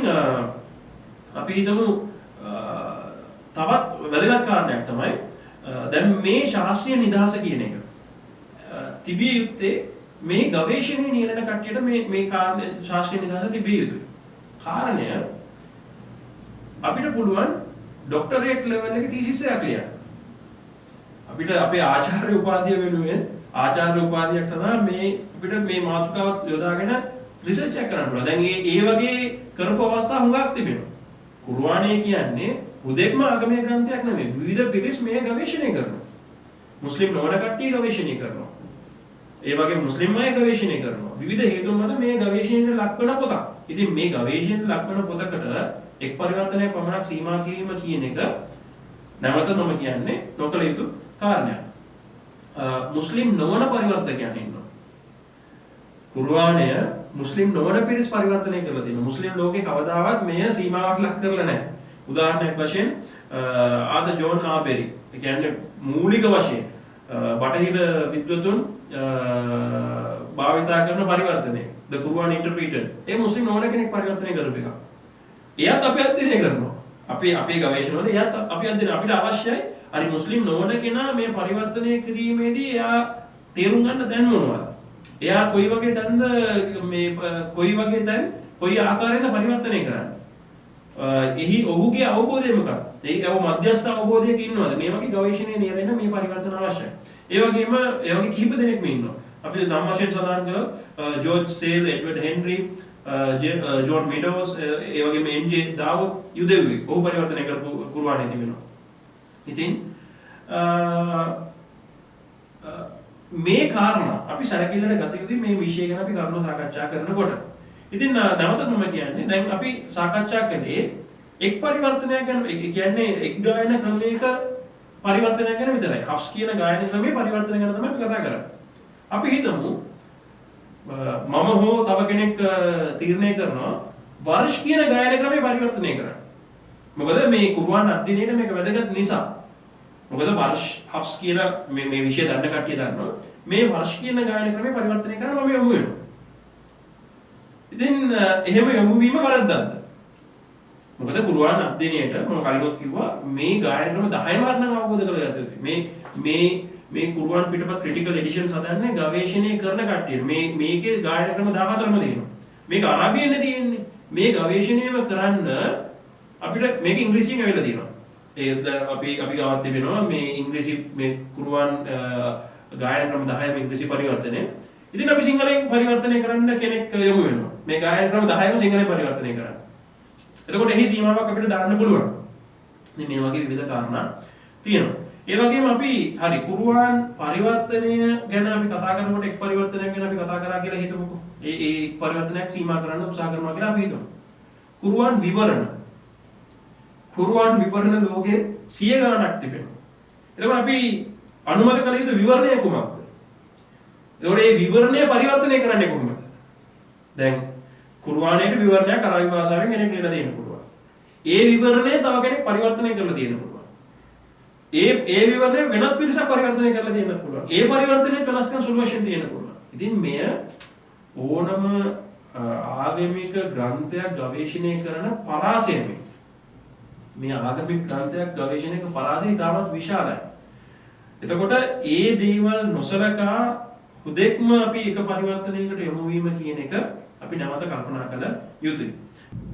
අපි හිතමු තවත් වැදගත් කාරණයක් තමයි දැන් මේ ශාස්ත්‍රීය නිදහස කියන එක තිබිය යුත්තේ මේ ගවේෂණයේ නියැලෙන කට්ටියට මේ කාරණේ ශාස්ත්‍රීය නිදහස තිබිය යුතුයි. කාරණය අපිට පුළුවන් ડોක්ටරේට් ලෙවල් එකේ තීසිස් එකක් ලියන්න. අපිට අපේ ආචාර්ය උපාධිය වෙනුවෙන් ආචාර්ය උපාධියක් සඳහා අපිට මේ මාතෘකාවක් යොදාගෙන රිසර්ච් එකක් කරන්න පුළුවන්. දැන් ඒ වගේ කරපු අවස්ථා හුඟක් තිබෙනවා. කුර්ආනය කියන්නේ හුදෙක්ම ආගමීය ග්‍රන්ථයක් නෙමෙයි. විවිධ පිරිස් මේ ගවේෂණය කරනවා. මුස්ලිම් නොවන කට්ටිය ගවේෂණය කරනවා. ඒ වගේ මුස්ලිම් අය ගවේෂණය කරනවා. විවිධ හේතුන් මත මේ ගවේෂණයට ලක්වන පොතක්. ඉතින් මේ ගවේෂණයට ලක්වන පොතකට එක් පරිවර්තනයක් පමණක් සීමා කිරීම කියන එක නැවත මම කියන්නේ නොකළ යුතු කාරණයක්. මුස්ලිම් නොවන පරිවර්තකයන් ඉන්නවා. කුර්ආනය මුස්ලිම් නොවන පිරිස් පරිවර්තනය කරලා තියෙනවා. මුස්ලිම් ලෝකේ කවදාවත් මෙය සීමාවක් ලක් කරලා නැහැ. උදාහරණයක් වශයෙන් ආදර් ජෝන් ආබෙරි. ඒ කියන්නේ මූලික වශයෙන් බටහිර විද්වතුන් භාවිතා කරන පරිවර්තනය. The Quran Interpreted. ඒ මුස්ලිම් නොවන කෙනෙක් පරිවර්තනය කරපු එකක්. එයත් අපි අධ්‍යයනය කරනවා. අපේ ගවේෂණවල එයත් අපි අධ්‍යයනය අපිට අවශ්‍යයි. හරි මුස්ලිම් නොවන කෙනා මේ පරිවර්තනය කිරීමේදී එයා තේරුම් ගන්න දැන් මොනවද? එයා කොයි වගේ තැන්ද කොයි ආකාරයෙන්ද පරිවර්තනය කරන්නේ? එහි ඔහුගේ අවබෝධය මොකක්ද? ඒ මධ්‍යස්ථ අවබෝධයක ඉන්නවද? මේ වගේ ගවේෂණයේ නියැලෙන මේ පරිවර්තන අවශ්‍යයි. ඒ වගේම කිහිප දෙනෙක්ම ඉන්නවා. අපි නම් වශයෙන් සඳහන් කළා George Sale, Edward Henry, John Meadows, ඒ වගේම එන්.ජේ. දාවුද් යුදෙව්වි. ඔහු පරිවර්තනය කරපු කුර්ආනයේ තිබෙනවා. ඉතින් මේ කාරණා අපි සැලකිල්ලට ගත යුතුයි මේ විෂය ගැන අපි කරුණු සාකච්ඡා කරනකොට. ඉතින් නැවතත් මම කියන්නේ දැන් අපි සාකච්ඡා කළේ එක් පරිවර්තනයක් ගැන, ඒ කියන්නේ එක් ගායන ක්‍රමයක පරිවර්තනයක් ගැන විතරයි. හෆ්ස් කියන ගායන ක්‍රමයේ පරිවර්තන ගැන තමයි අපි කතා කරන්නේ. අපි හිතමු මම හෝ තව කෙනෙක් තීරණය කරනවා වර්ෂ කියන ගායන ක්‍රමයේ පරිවර්තනය කරන්න. මොකද මේ කුර්ආන අධ්‍යයනයේ මේක වැදගත් නිසා. මොකද වර්ෂ හෆ්ස් කියන මේ විෂය දන්න කට්ටිය දන්නවා මේ වර්ෂ කියන ගායන ක්‍රමයේ පරිවර්තනය කරන්න මම යමු වෙනවා. ඉතින් එහෙම යමු වීම වරද්දක්ද? මොකද කුර්ආන අධ්‍යයනයේට මම කලින්වත් කිව්වා මේ ගායන ක්‍රම 10ම හරිනම් අවබෝධ කරගත යුතුයි. මේ කුර්ආන පිටපත් ක්‍රිටිකල් එඩිෂන්ස් හදන්නේ ගවේෂණය කරන කට්ටියට. මේකේ ගායන ක්‍රම 14ම තියෙනවා. මේක අරාබියෙන්ද තියෙන්නේ. මේ ගවේෂණයම කරන්න අපිට මේක ඉංග්‍රීසියෙන් ඇවිල්ලා තියෙනවා. ඒ අපි ගාවත් තිබෙනවා මේ ඉංග්‍රීසි මේ කුරුවන් ගායන ක්‍රම 10ම ඉංග්‍රීසි පරිවර්තනය. ඉතින් අපි සිංහලෙන් පරිවර්තනය කරන්න කෙනෙක් යොමු වෙනවා. මේ ගායන ක්‍රම 10ම සිංහලෙන් පරිවර්තනය කරන්න. එතකොට එහි සීමාවක් අපිට දාන්න පුළුවන්. ඉතින් මේ වගේ විවිධ කාරණා තියෙනවා. ඒ වගේම අපි හරි කුරුවන් පරිවර්තනය ගැන අපි කතා කරනකොට එක් පරිවර්තනයක් ගැන අපි කතා කරා කියලා හිතමුකෝ. ඒ පරිවර්තනයක් සීමා කරන්න උත්සාහ කරනවා කියලා අපි හිතමු. කුරුවන් විවරණ ලෝකේ 100 ගණනක් තිබෙනවා. එතකොට අපි අනුමත කළ යුතු විවරණය කුමක්ද? එතකොට මේ විවරණය පරිවර්තනය කරන්නේ කොහොමද? දැන් කුර්ආනයේ විවරණයක් අරබි භාෂාවෙන් කෙනෙක් ලියලා දෙන්න පුළුවන්. ඒ විවරණය තව කෙනෙක් පරිවර්තනය කරලා තියෙන්න පුළුවන්. ඒ විවරණය වෙනත් පිරිසක් පරිවර්තනය කරලා තියෙන්න පුළුවන්. ඒ පරිවර්තනයේ වෙනස්කම් සුළු වශයෙන් තියෙන්න පුළුවන්. ඉතින් මෙය ඕනම ආගමික ග්‍රන්ථයක් ගවේෂණය කරන පරාසයමයි. මේ ආගමික ග්‍රන්ථයක් ගවේෂණය කරන පරාසය ඉතාමත් විශාලයි. එතකොට ඒ දේවල් නොසලකා හුදෙක්ම අපි එක පරිවර්තනයකට යොමු වීම කියන එක අපි නැවත කල්පනා කළ යුතුයි.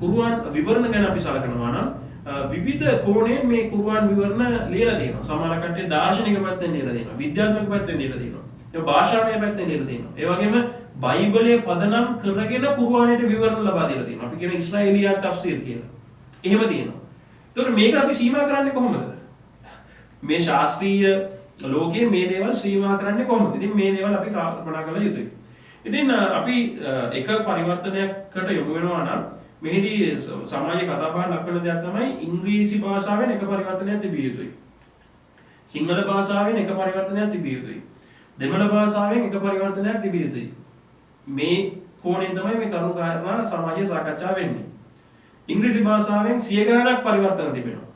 කුර්ආන් විවරණ ගැන අපි සලකනවා නම් විවිධ කෝණයෙන් මේ කුර්ආන් විවරණ ලියලා තියෙනවා. සමහර කට්ටිය දාර්ශනික පැත්තෙන් ලියලා තියෙනවා. විද්‍යාත්මක පැත්තෙන් ලියලා තියෙනවා. ඒ භාෂාමය පැත්තෙන් ලියලා තියෙනවා. ඒ වගේම බයිබලයේ පදනම් කරගෙන කුර්ආනයට විවරණ ලබා දීලා තියෙනවා. අපි කියන ඉස්රායෙලියා තෆ්සීර් කියලා. එහෙම තියෙනවා. ඒතකොට මේක අපි සීමා කරන්නේ කොහොමද? මේ ශාස්ත්‍රීය ලෝකයේ මේ දේවල් සීමා කරන්නේ කොහොමද? ඉතින් මේ දේවල් අපි කල්පනා කළ යුතුයි. ඉතින් අපි එක පරිවර්තනයකට යොමු වෙනවා නම් මෙහිදී සමාජයේ කතාබහ ලක්වන දෙයක් තමයි ඉංග්‍රීසි භාෂාවෙන් එක පරිවර්තනයක් තිබිය යුතුයි. සිංහල භාෂාවෙන් එක පරිවර්තනයක් තිබිය යුතුයි. දෙමළ භාෂාවෙන් එක පරිවර්තනයක් තිබිය යුතුයි. මේ කෝණයෙන් තමයි මේ කරුණු කාරණා සමාජයේ සාකච්ඡා වෙන්නේ. ඉංග්‍රීසි භාෂාවෙන් 100 ගණනක් පරිවර්තන තිබෙනවා.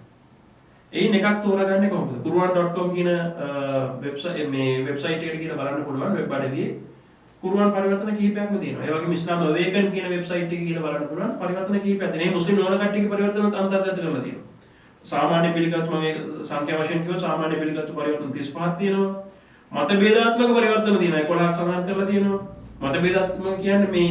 එයින් එකක් තෝරගන්නේ කොහොමද? quran.com කියන වෙබ්සයිට් එකට ගිහලා බලන්න පුළුවන් වෙබ් අඩවියේ කුර්ආන් පරිවර්තන කිහිපයක්ම තියෙනවා. ඒ වගේම ඉස්ලාම් අවේකන් කියන වෙබ්සයිට් එකේ ගිහලා බලන්න පුළුවන් පරිවර්තන කිහිපයක් තියෙනවා. මේ මුස්ලිම් නොවන කට්ටියගේ පරිවර්තනත් අන්තර්ගත කරලා තියෙනවා. සාමාන්‍ය පිළිගත්තු මම සංඛ්‍යා වශයෙන් කිව්වොත් සාමාන්‍ය පිළිගත්තු පරිවර්තන 35ක් තියෙනවා. මත ભેදාත්මක පරිවර්තන තියෙනවා 11ක් සඳහන් කරලා තියෙනවා. මත ભેදාත්මක කියන්නේ මේ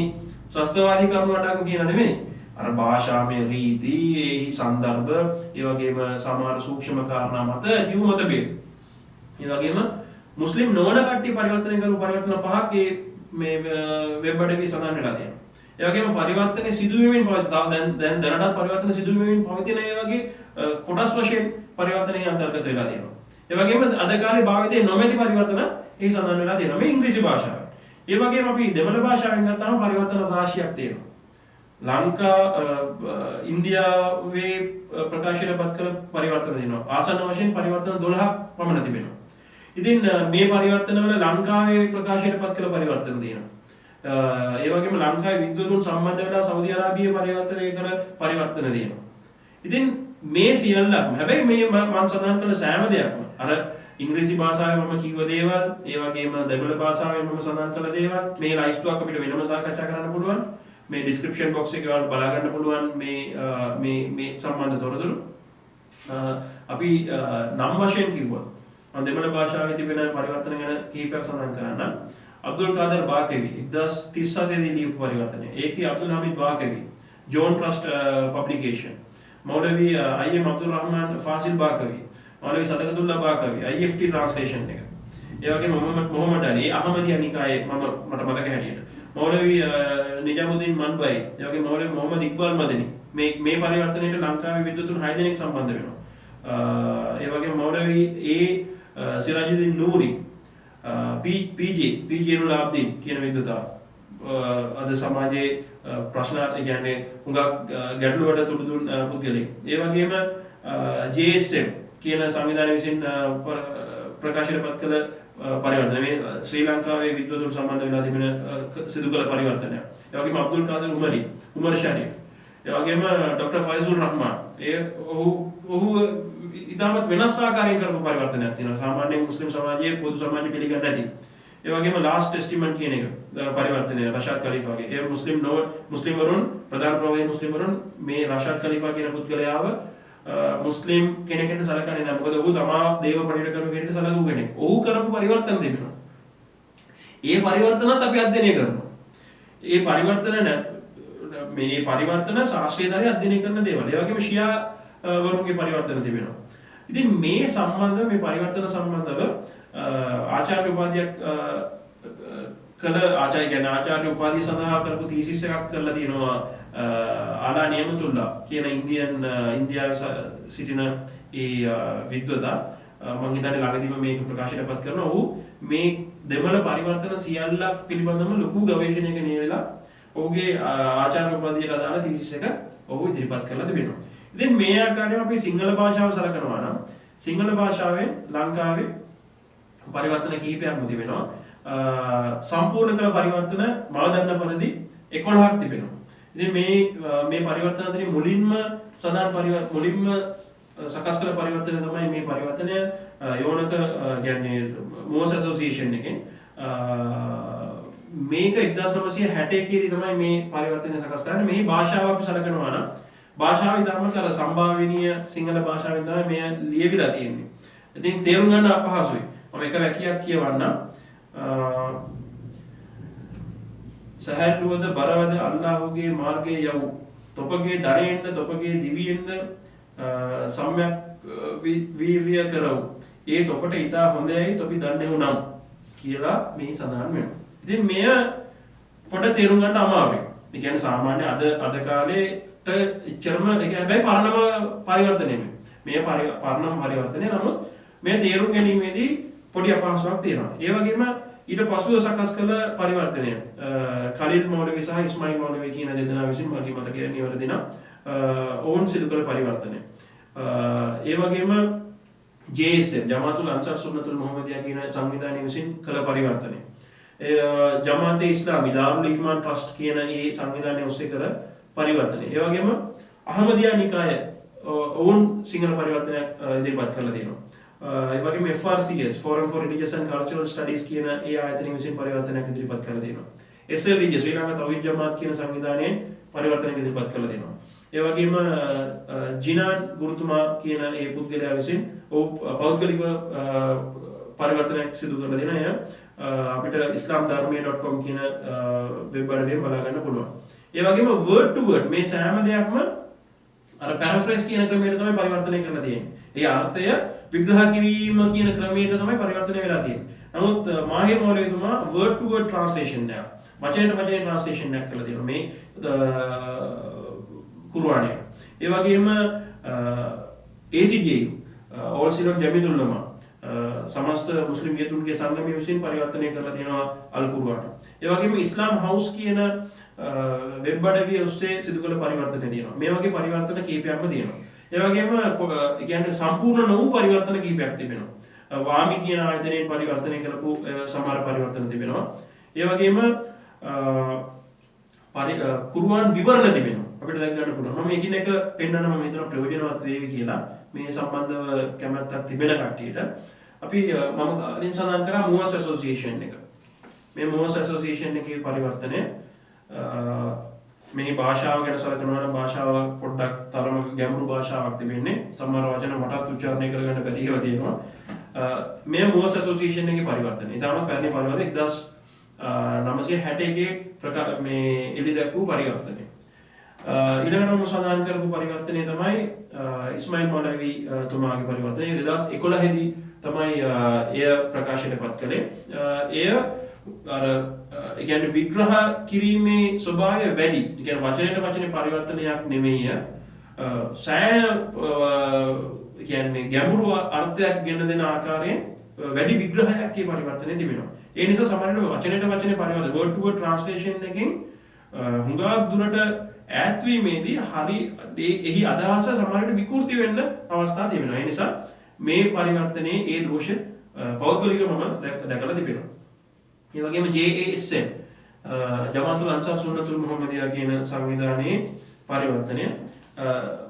ශාස්ත්‍රවාදී කරුණු වටාක කියන නෙමෙයි. අර භාෂාමය රීති, ඒ සංදර්භ, ඒ වගේම සමහර සූක්ෂම කාරණා මත ඇතිව මත ભેද. ඒ වගේම මුස්ලිම් නොවන කට්ටිය පරිවර්තනය කරපු පරිවර්තන පහක් මේ වෙබ් අඩවියේ සඳහන් වෙලා තියෙනවා. ඒ වගේම පරිවර්තන සිදුවීමෙන් දැන් දැනටත් පරිවර්තන සිදුවීමෙන් පවතින ඒ වගේ කොටස් වශයෙන් පරිවර්තනයේ අන්තර්ගත වෙලා තියෙනවා. ඒ වගේම අද කාලේ භාවිතයේ නොමැති පරිවර්තන ඒ සඳහන් වෙලා තියෙනවා මේ ඉංග්‍රීසි භාෂාවෙන්. ඒ වගේම අපි දෙමළ භාෂාවෙන් ගත්තාම පරිවර්තන රාශියක් තියෙනවා. ලංකා ඉන්දියාවේ ප්‍රකාශනපත් කළ පරිවර්තන දෙනවා. ආසන්න වශයෙන් පරිවර්තන 12ක් පමණ තිබෙනවා. ඉතින් මේ පරිවර්තනවල ලංකාවේ ප්‍රකාශනපත් කළ පරිවර්තන තියෙනවා. ඒ වගේම ලංකාවේ විද්වතුන් සම්බන්ධ වෙලා සෞදි අරාබියේ පරිවර්තනය කළ පරිවර්තන තියෙනවා. ඉතින් මේ සියල්ලක්ම හැබැයි මේ මම සඳහන් කළ සෑම දෙයක්ම අර ඉංග්‍රීසි භාෂාවෙන් මම කිව්ව දේවල්, ඒ වගේම දෙමළ භාෂාවෙන් මම සඳහන් කළ දේවල් මේ ලයිස්තුවක් අපිට වෙනම සාකච්ඡා කරන්න පුළුවන්. මේ ඩිස්ක්‍රිප්ෂන් බොක්ස් එකේ ඔයාලා බලා ගන්න පුළුවන් මේ සම්බන්ධ තොරතුරු. අපි නම් වශයෙන් කිව්වා මම දෙමළ භාෂාවේ තිබෙන පරිවර්තන ගැන කිහිපයක් සඳහන් කරන්නම්. අබ්දුල් කාදර් බාකවි 1037 දී ලියපු පරිවර්තනය. ඒකේ Abdul Hameed Baqavi John Trust publication. Moulavi I M Abdul Rahman Fazil Baqavi. Moulavi Sadakathullah Baqavi IFT translation එක. ඒ වගේම මොහමඩ් අලි අහමදියා නිකායේ මට මතක හැටියට. මෞලවි නිජාමුද්දීන් මන්බයි, ඒ වගේ මෞලවි මොහමඩ් ඉක්බාල් මදනි මේ පරිවර්තනයට ලංකාවේ විද්වතුන් 6 දෙනෙක් සම්බන්ධ වෙනවා. ඒ වගේ මෞලවි සිරාජුද්දීන් නූරි PJ නුලාබ්දීන් කියන විද්වතා අද සමාජයේ ප්‍රශ්න කියන්නේ හුඟක් ගැටලුවට තුඩු දුන් පුද්ගලෙක්. ඒ වගේම JSM කියන සංවිධානය විසින් ප්‍රකාශනපත් කළ පරිවර්තන මේ ශ්‍රී ලංකාවේ විද්වතුන් සම්බන්ධ වෙලා තිබෙන සිදු කළ පරිවර්තනයක්. ඒ වගේම අබ්දුල් කාදර් උමර් ශරීෆ්. ඒ වගේම ડોક્ટર ෆයිසුල් රහමාන්. ඔහු ඉතාමත් වෙනස් ආකාරයෙන් කරපු පරිවර්තනයක් තියෙනවා. සාමාන්‍ය මුස්ලිම් සමාජයේ පොදු සමාජය පිළිගන්නේ නැති. ඒ වගේම ලාස්ට් ටෙස්ටිමන්ට් කියන එක පරිවර්තනය රෂාද් khalifa ගේ. ඒ මුස්ලිම් වරුන් ප්‍රධාන ප්‍රවේශ මුස්ලිම් වරුන් මේ රෂාද් khalifa කියන පුද්ගලයාව මුස්ලිම් කෙනෙක්ට සලකන්නේ නැහැ. මොකද ඔහු තමා දේව පණිවිඩ කරු කෙනෙක්ට සලකුව කෙනෙක්. ඔහු කරපු පරිවර්තන තිබෙනවා. ඒ පරිවර්තනත් අපි අධ්‍යයනය කරනවා. ඒ පරිවර්තන මේ පරිවර්තන ශාස්ත්‍රීයතරය අධ්‍යයනය කරන දේවල්. ඒ වගේම ෂියා වරුන්ගේ පරිවර්තන තිබෙනවා. ඉතින් මේ සම්බන්ධව මේ පරිවර්තන සම්බන්ධව ආචාර්ය උපාධියක් කළ ආචාර්ය උපාධිය සඳහා කරපු තීසිස් එකක් කරලා තියෙනවා ආලා නියමතුල්ලා කියන ඉන්දියාවේ සිටින ඒ විද්වතා. මම හිතන්නේ ළඟදීම මේක ප්‍රකාශයටපත් කරනවා. ඔහු මේ දෙමළ පරිවර්තන සියල්ලක් පිළිබඳව ලොකු ගවේෂණයක නියැලලා ඔහුගේ ආචාර්ය උපාධියට අදාළ තීසිස් එක ඔහු ඉදිරිපත් කරලා තිබෙනවා. ඉතින් මේ ආකාරයෙන් අපි සිංහල භාෂාව සලකනවා නම් සිංහල භාෂාවෙන් ලංකාවේ පරිවර්තන කිහිපයක්ම තිබෙනවා. සම්පූර්ණ කළ පරිවර්තන මම දන්න පරිදි 11ක් තිබෙනවා. ඉතින් මේ පරිවර්තන අතරින් මුලින්ම සකස් කළ පරිවර්තනය තමයි මේ පරිවර්තනය යෝනක කියන්නේ මෝස් ඇසෝසියේෂන් එකෙන් මේක 1961 දී තමයි මේ පරිවර්තනය සකස් කරන්නේ. මේ භාෂාව අපි සලකනවා නම් භාෂාව ඉතාමත් අර සම්භාවනීය සිංහල භාෂාවෙන් තමයි මේ ලියවිලා තියෙන්නේ. ඉතින් තේරුම් ගන්න අපහසුයි. මම එක වැකියක් කියවන්නම්. සහැල්ලුවද බරවද අල්ලාහුගේ මාර්ගයේ යව් තොපගේ ධනයෙන්ද තොපගේ දිවියෙන්ද සම්‍යක් වීර්ය කරව් ඒ තොපට ඉතා හොඳයි තොපි දන්නේ නම් කියලා මේ සඳහන් වෙනවා. ඉතින් මෙය පොඩ තේරුම් ගන්න අමාරුයි. ඒ කියන්නේ සාමාන්‍ය අද කාලේට ඉච්චරම හැබැයි පරණම පරිවර්තනය මේ පරණම පරිවර්තනය නමුත් මේ තේරුම් ගැනීමේදී පොඩි අපහසුතාවක් තියෙනවා. ඒ වගේම ඊට පසුව සකස් කළ පරිවර්තනය කලිල් මෞලවි සහ ඉස්මායිල් මෞලවි කියන දෙදෙනා විසින් මගේ මතකය නිවැරදි නම් ඔවුන් සිදු කළ පරිවර්තනය. ඒ වගේම JSM ජමාතුල් අන්සාර් සුන්නතුල් මුහම්මදියා කියන සංවිධානය විසින් කළ පරිවර්තනය. ජමාතේ ඉස්ලාමී දාරුල් ඊමාන් ට්‍රස්ට් කියන ඒ සංවිධානය ඔස්සේ කළ පරිවර්තනය. ඒ වගේම අහමදියා නිකාය ඔවුන් සිංහල පරිවර්තනයක් ඉදිරිපත් කරලා තියෙනවා. ඒ වගේම FRCS Forum for Religious and Cultural Studies කියන ඒ ආයතනය විසින් පරිවර්තනයක් ඉදිරිපත් කරලා තියෙනවා. SLDJ ශ්‍රී ලංකා තෞහිද් ජමාත් කියන සංවිධානයෙන් පරිවර්තනයක් ඉදිරිපත් කරලා තියෙනවා. ඒ වගේම ජිනාන් ගුරුතුමා කියන ඒ පුද්ගලයා විසින් පෞද්ගලිකව පරිවර්තනයක් සිදු කරලා දෙන අය අපිට islamdharmiya.com කියන වෙබ් අඩවියෙන් බලා ගන්න පුළුවන්. ඒ වගේම word to word මේ සෑම දෙයක්ම අර paraphrase කියන ක්‍රමයට තමයි පරිවර්තනය කරලා තියෙන්නේ. ඒ අර්ථය විග්‍රහ කිරීම කියන ක්‍රමයට තමයි පරිවර්තනය වෙලා තියෙන්නේ. නමුත් මාහිර් මෞලවිතුමා word to word translation එක වචනයට වචනේ translation එකක් කරලා තියෙනවා මේ කුර්ආනයේ. ඒ වගේම ACJU All Syrian Jamiatul Ulama සමස්ත මුස්ලිම් වියතුන්ගේ සංගමය විසින් පරිවර්තනය කරලා තියෙනවා අල් කුර්ආන. ඒ වගේම ඉස්ලාම් හවුස් කියන වෙබ් අඩවිය ඔස්සේ සිදු කළ පරිවර්තන තියෙනවා. මේ වගේ පරිවර්තන කීපයක්ම තියෙනවා. ඒ වගේම කියන්නේ සම්පූර්ණ නොවු පරිවර්තන කීපයක් තිබෙනවා. වාමි කියන ආයතනයෙන් පරිවර්තනය කරපු සමහර පරිවර්තන තිබෙනවා. ඒ වගේම කුර්ආන් විවරණ තිබෙනවා. අපිට දැක් ගන්න පුළුවන්. මම එකින් එක පෙන්නන්න මම හිතනවා ප්‍රයෝජනවත් වේවි කියලා. මේ සම්බන්ධව කැමැත්තක් තිබෙන කට්ටියට අපි මම කලින් සඳහන් කරා MOAS ඇසෝසියේෂන් එක. මේ MOAS ඇසෝසියේෂන් එකේ පරිවර්තනය මේ භාෂාව ගැන සලකනවා නම් භාෂාව පොඩ්ඩක් තරම ගැඹුරු භාෂාවක් තිබෙන්නේ. සමහර වචන මටත් උච්චාරණය කරගන්න බැරි ඒවා තියෙනවා. මේ MOAS ඇසෝසියේෂන් එකේ පරිවර්තනය. ඊටම පැරණි පරිවර්තනය 1961 මේ එළි දැක්වූ පරිවර්තනය. ඊළඟටම සඳහන් කරපු පරිවර්තනය තමයි ඉස්මායිල් මෞලවි තුමාගේ පරිවර්තනය. 2011 දී තමයි එය ප්‍රකාශයටපත් කළේ. එය අර කියන්නේ විග්‍රහ කිරීමේ ස්වභාවය වැඩි. ඒ කියන්නේ වචනයට වචනේ පරිවර්තනයක් නෙමෙයි. සෑහෙන කියන්නේ ගැඹුරු අර්ථයක් ගෙන දෙන ආකාරයෙන් වැඩි විග්‍රහයක් මේ පරිවර්තනයේ තිබෙනවා. ඒ නිසා සමහරවිට වචනයට වචනේ පරිවර්තන word to word translation එකෙන් හුඟක් දුරට ඈත්වීමේදී හරි එහි අදහස සමහරවිට විකෘති වෙන්න අවස්ථා තිබෙනවා. ඒ නිසා මේ පරිවර්තනයේ ඒ දෝෂ පෞද්ගලිකව මම දැකලා තිබෙනවා. ඒ වගේම JASM ජමාතුල් අන්සාර් සුන්නතුල් මුහම්මදියා කියන සංවිධානයේ පරිවර්තනය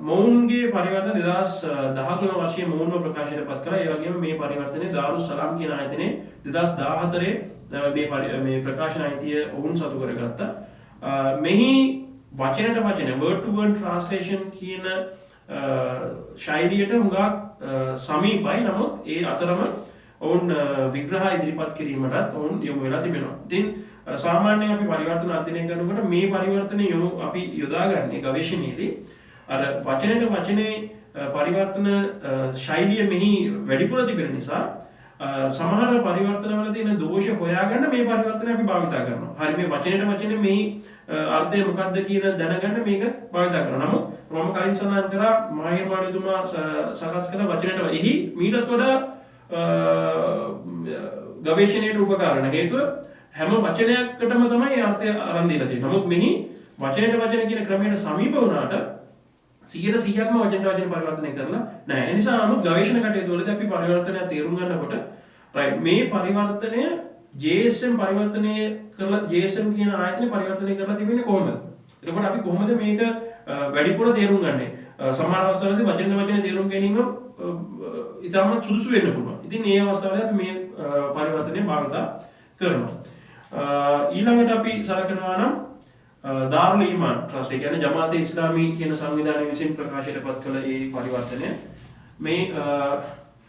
මොවුන්ගේ පරිවර්තන 2013 වර්ෂයේ මොවුන්ව ප්‍රකාශයටපත් කළා. ඒ වගේම මේ පරිවර්තනය දාරුස් සලාම් කියන ආයතනයේ 2014 මේ ප්‍රකාශන අයිතිය ඔවුන් සතු කරගත්තා. මෙහි වචනට වචන word to word translation කියන ශෛලියට හුඟක් සමීපයි. නමුත් ඒ අතරම ඔවුන් විග්‍රහ ඉදිරිපත් කිරීමටත් ඔවුන් යොමු වෙලා තිබෙනවා. ඉතින් සාමාන්‍යයෙන් අපි පරිවර්තන අධ්‍යයනය කරනකොට මේ පරිවර්තන යොමු අපි යොදාගන්නේ ගවේෂණයේදී අර වචනයට වචනේ පරිවර්තන ශෛලිය මෙහි වැඩිපුර තිබෙන නිසා සමහර පරිවර්තනවල තියෙන දෝෂ හොයාගන්න මේ පරිවර්තන අපි භාවිතා කරනවා. හරි මේ වචනයට වචනේ මෙහි අර්ථය මොකක්ද කියන දැනගන්න මේක භාවිතා කරනවා. නමුත් මම කලින් සඳහන් කරා මාහිර් මාළුතුමා සකස් කළ වචනයට එහි මීටත් වඩා ගවේෂණයට උපකාර වෙන හේතුව හැම වචනයකටම තමයි අර්ථය අරන් දීලා තියෙන්නේ. නමුත් මෙහි වචනයට වචන කියන ක්‍රමයට සමීප වුණාට 100%ක්ම වචනට වචන පරිවර්තනය කරලා නැහැ. ඒ නිසා නමුත් ගවේෂණ කටයුතු වලදී අපි පරිවර්තනය තේරුම් ගන්නකොට right මේ පරිවර්තනය JSM පරිවර්තනය කරලා JSM කියන ආයතනේ පරිවර්තනය කරලා තිබෙන්නේ කොහොමද? එතකොට අපි කොහොමද මේක වැඩිපුර තේරුම් ගන්නේ? සමහර අවස්ථාවලදී වචන තේරුම් ගැනීම ඉතාමත් සුදුසු වෙන්න පුළුවන්. ඉතින් මේ අවස්ථාවලදී අපි මේ පරිවර්තනය භාවිත කරනවා. ඊළඟට අපි සලකනවා නම් දාරුල් ඊමාන් ට්‍රස්ට් ඒ කියන්නේ ජමාත ඉස්ලාමී කියන සංවිධානය විසින් ප්‍රකාශයට පත් කළ මේ පරිවර්තනය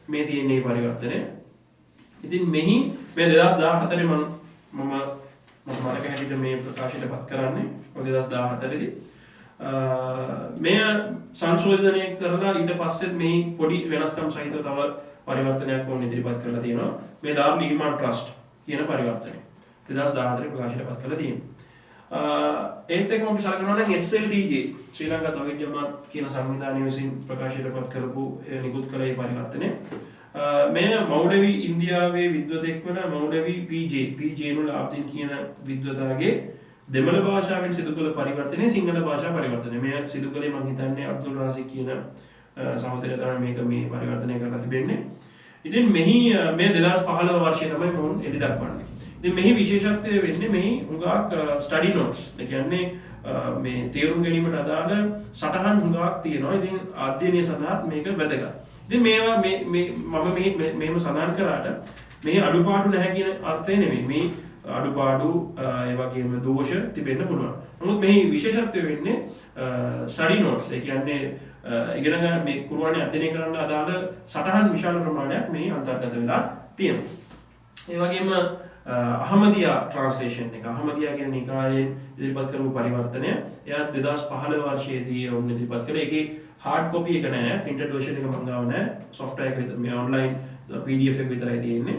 මේ තියෙන මේ පරිවර්තනය. ඉතින් මෙහි මේ 2014 මම මතක හැටියට මේ ප්‍රකාශයට පත් කරන්නේ 2014 දී මෙය සංශෝධනය කරලා ඊට පස්සෙත් මෙහි පොඩි වෙනස්කම් සහිතව තව පරිවර්තනයක් ඕන ඉදිරිපත් කරලා තියෙනවා. මේ දාරුල් ඊමාන් ට්‍රස්ට් කියන පරිවර්තනය 2014 ප්‍රකාශයට පත් කරලා තියෙනවා. ඒත් එක්කම අපි සලකනවා නම් SLTJ ශ්‍රී ලංකා තවහිද් ජමාත් කියන සංවිධානය විසින් ප්‍රකාශයට පත් කරපු නිකුත් කළ මේ පරිවර්තනය මෙය මෞලවි ඉන්දියාවේ විද්වතෙක් වන මෞලවි PJ නුල් ආබ්දින් කියන විද්වතාගේ දෙමළ භාෂාවෙන් සිදු කළ පරිවර්තනය සිංහල භාෂා පරිවර්තනය. මෙය සිදු කළේ මම හිතන්නේ අබ්දුල් රාසික් කියන සහෝදරයා තමයි මේ පරිවර්තනය කරලා තිබෙන්නේ. ඉතින් මෙහි මේ 2015 වර්ෂයේ තමයි මොවුන් එළි දක්වන්නේ. ඉතින් මෙහි විශේෂත්වය වෙන්නේ මෙහි හුඟක් ස්ටඩි නෝට්ස්. ඒ කියන්නේ මේ තේරුම් ගැනීමට අදාළ සටහන් හුඟක් තියෙනවා. ඉතින් අධ්‍යයනය සඳහා මේක වැදගත්. ඉතින් මේවා මම මෙහෙම සඳහන් කරාට මේ අඩුපාඩු නැහැ කියන අර්ථය නෙමෙයි. මේ අඩුපාඩු ඒ වගේම දෝෂ තිබෙන්න පුළුවන්. නමුත් මෙහි විශේෂත්වය වෙන්නේ ස්ටඩි නෝට්ස්. ඒ කියන්නේ ඉගෙන ගන්න මේ කුර්ආනය අධ්‍යයනය කරන්න අදාළ සටහන් විශාල ප්‍රමාණයක් මෙහි අන්තර්ගත වෙලා තියෙනවා. ඒ වගේම අහමදියා ට්‍රාන්ස්ලේෂන් එක අහමදියා කියන නිකායෙන් ඉදිරිපත් කරපු පරිවර්තනය එයා 2015 වර්ෂයේදී වුන් ඉදිරිපත් කළේ. ඒකේ හાર્ඩ් කොපි එක නෑ, printed version එක මම ගාව නෑ. software එක විතර මේ online PDF එක විතරයි තියෙන්නේ.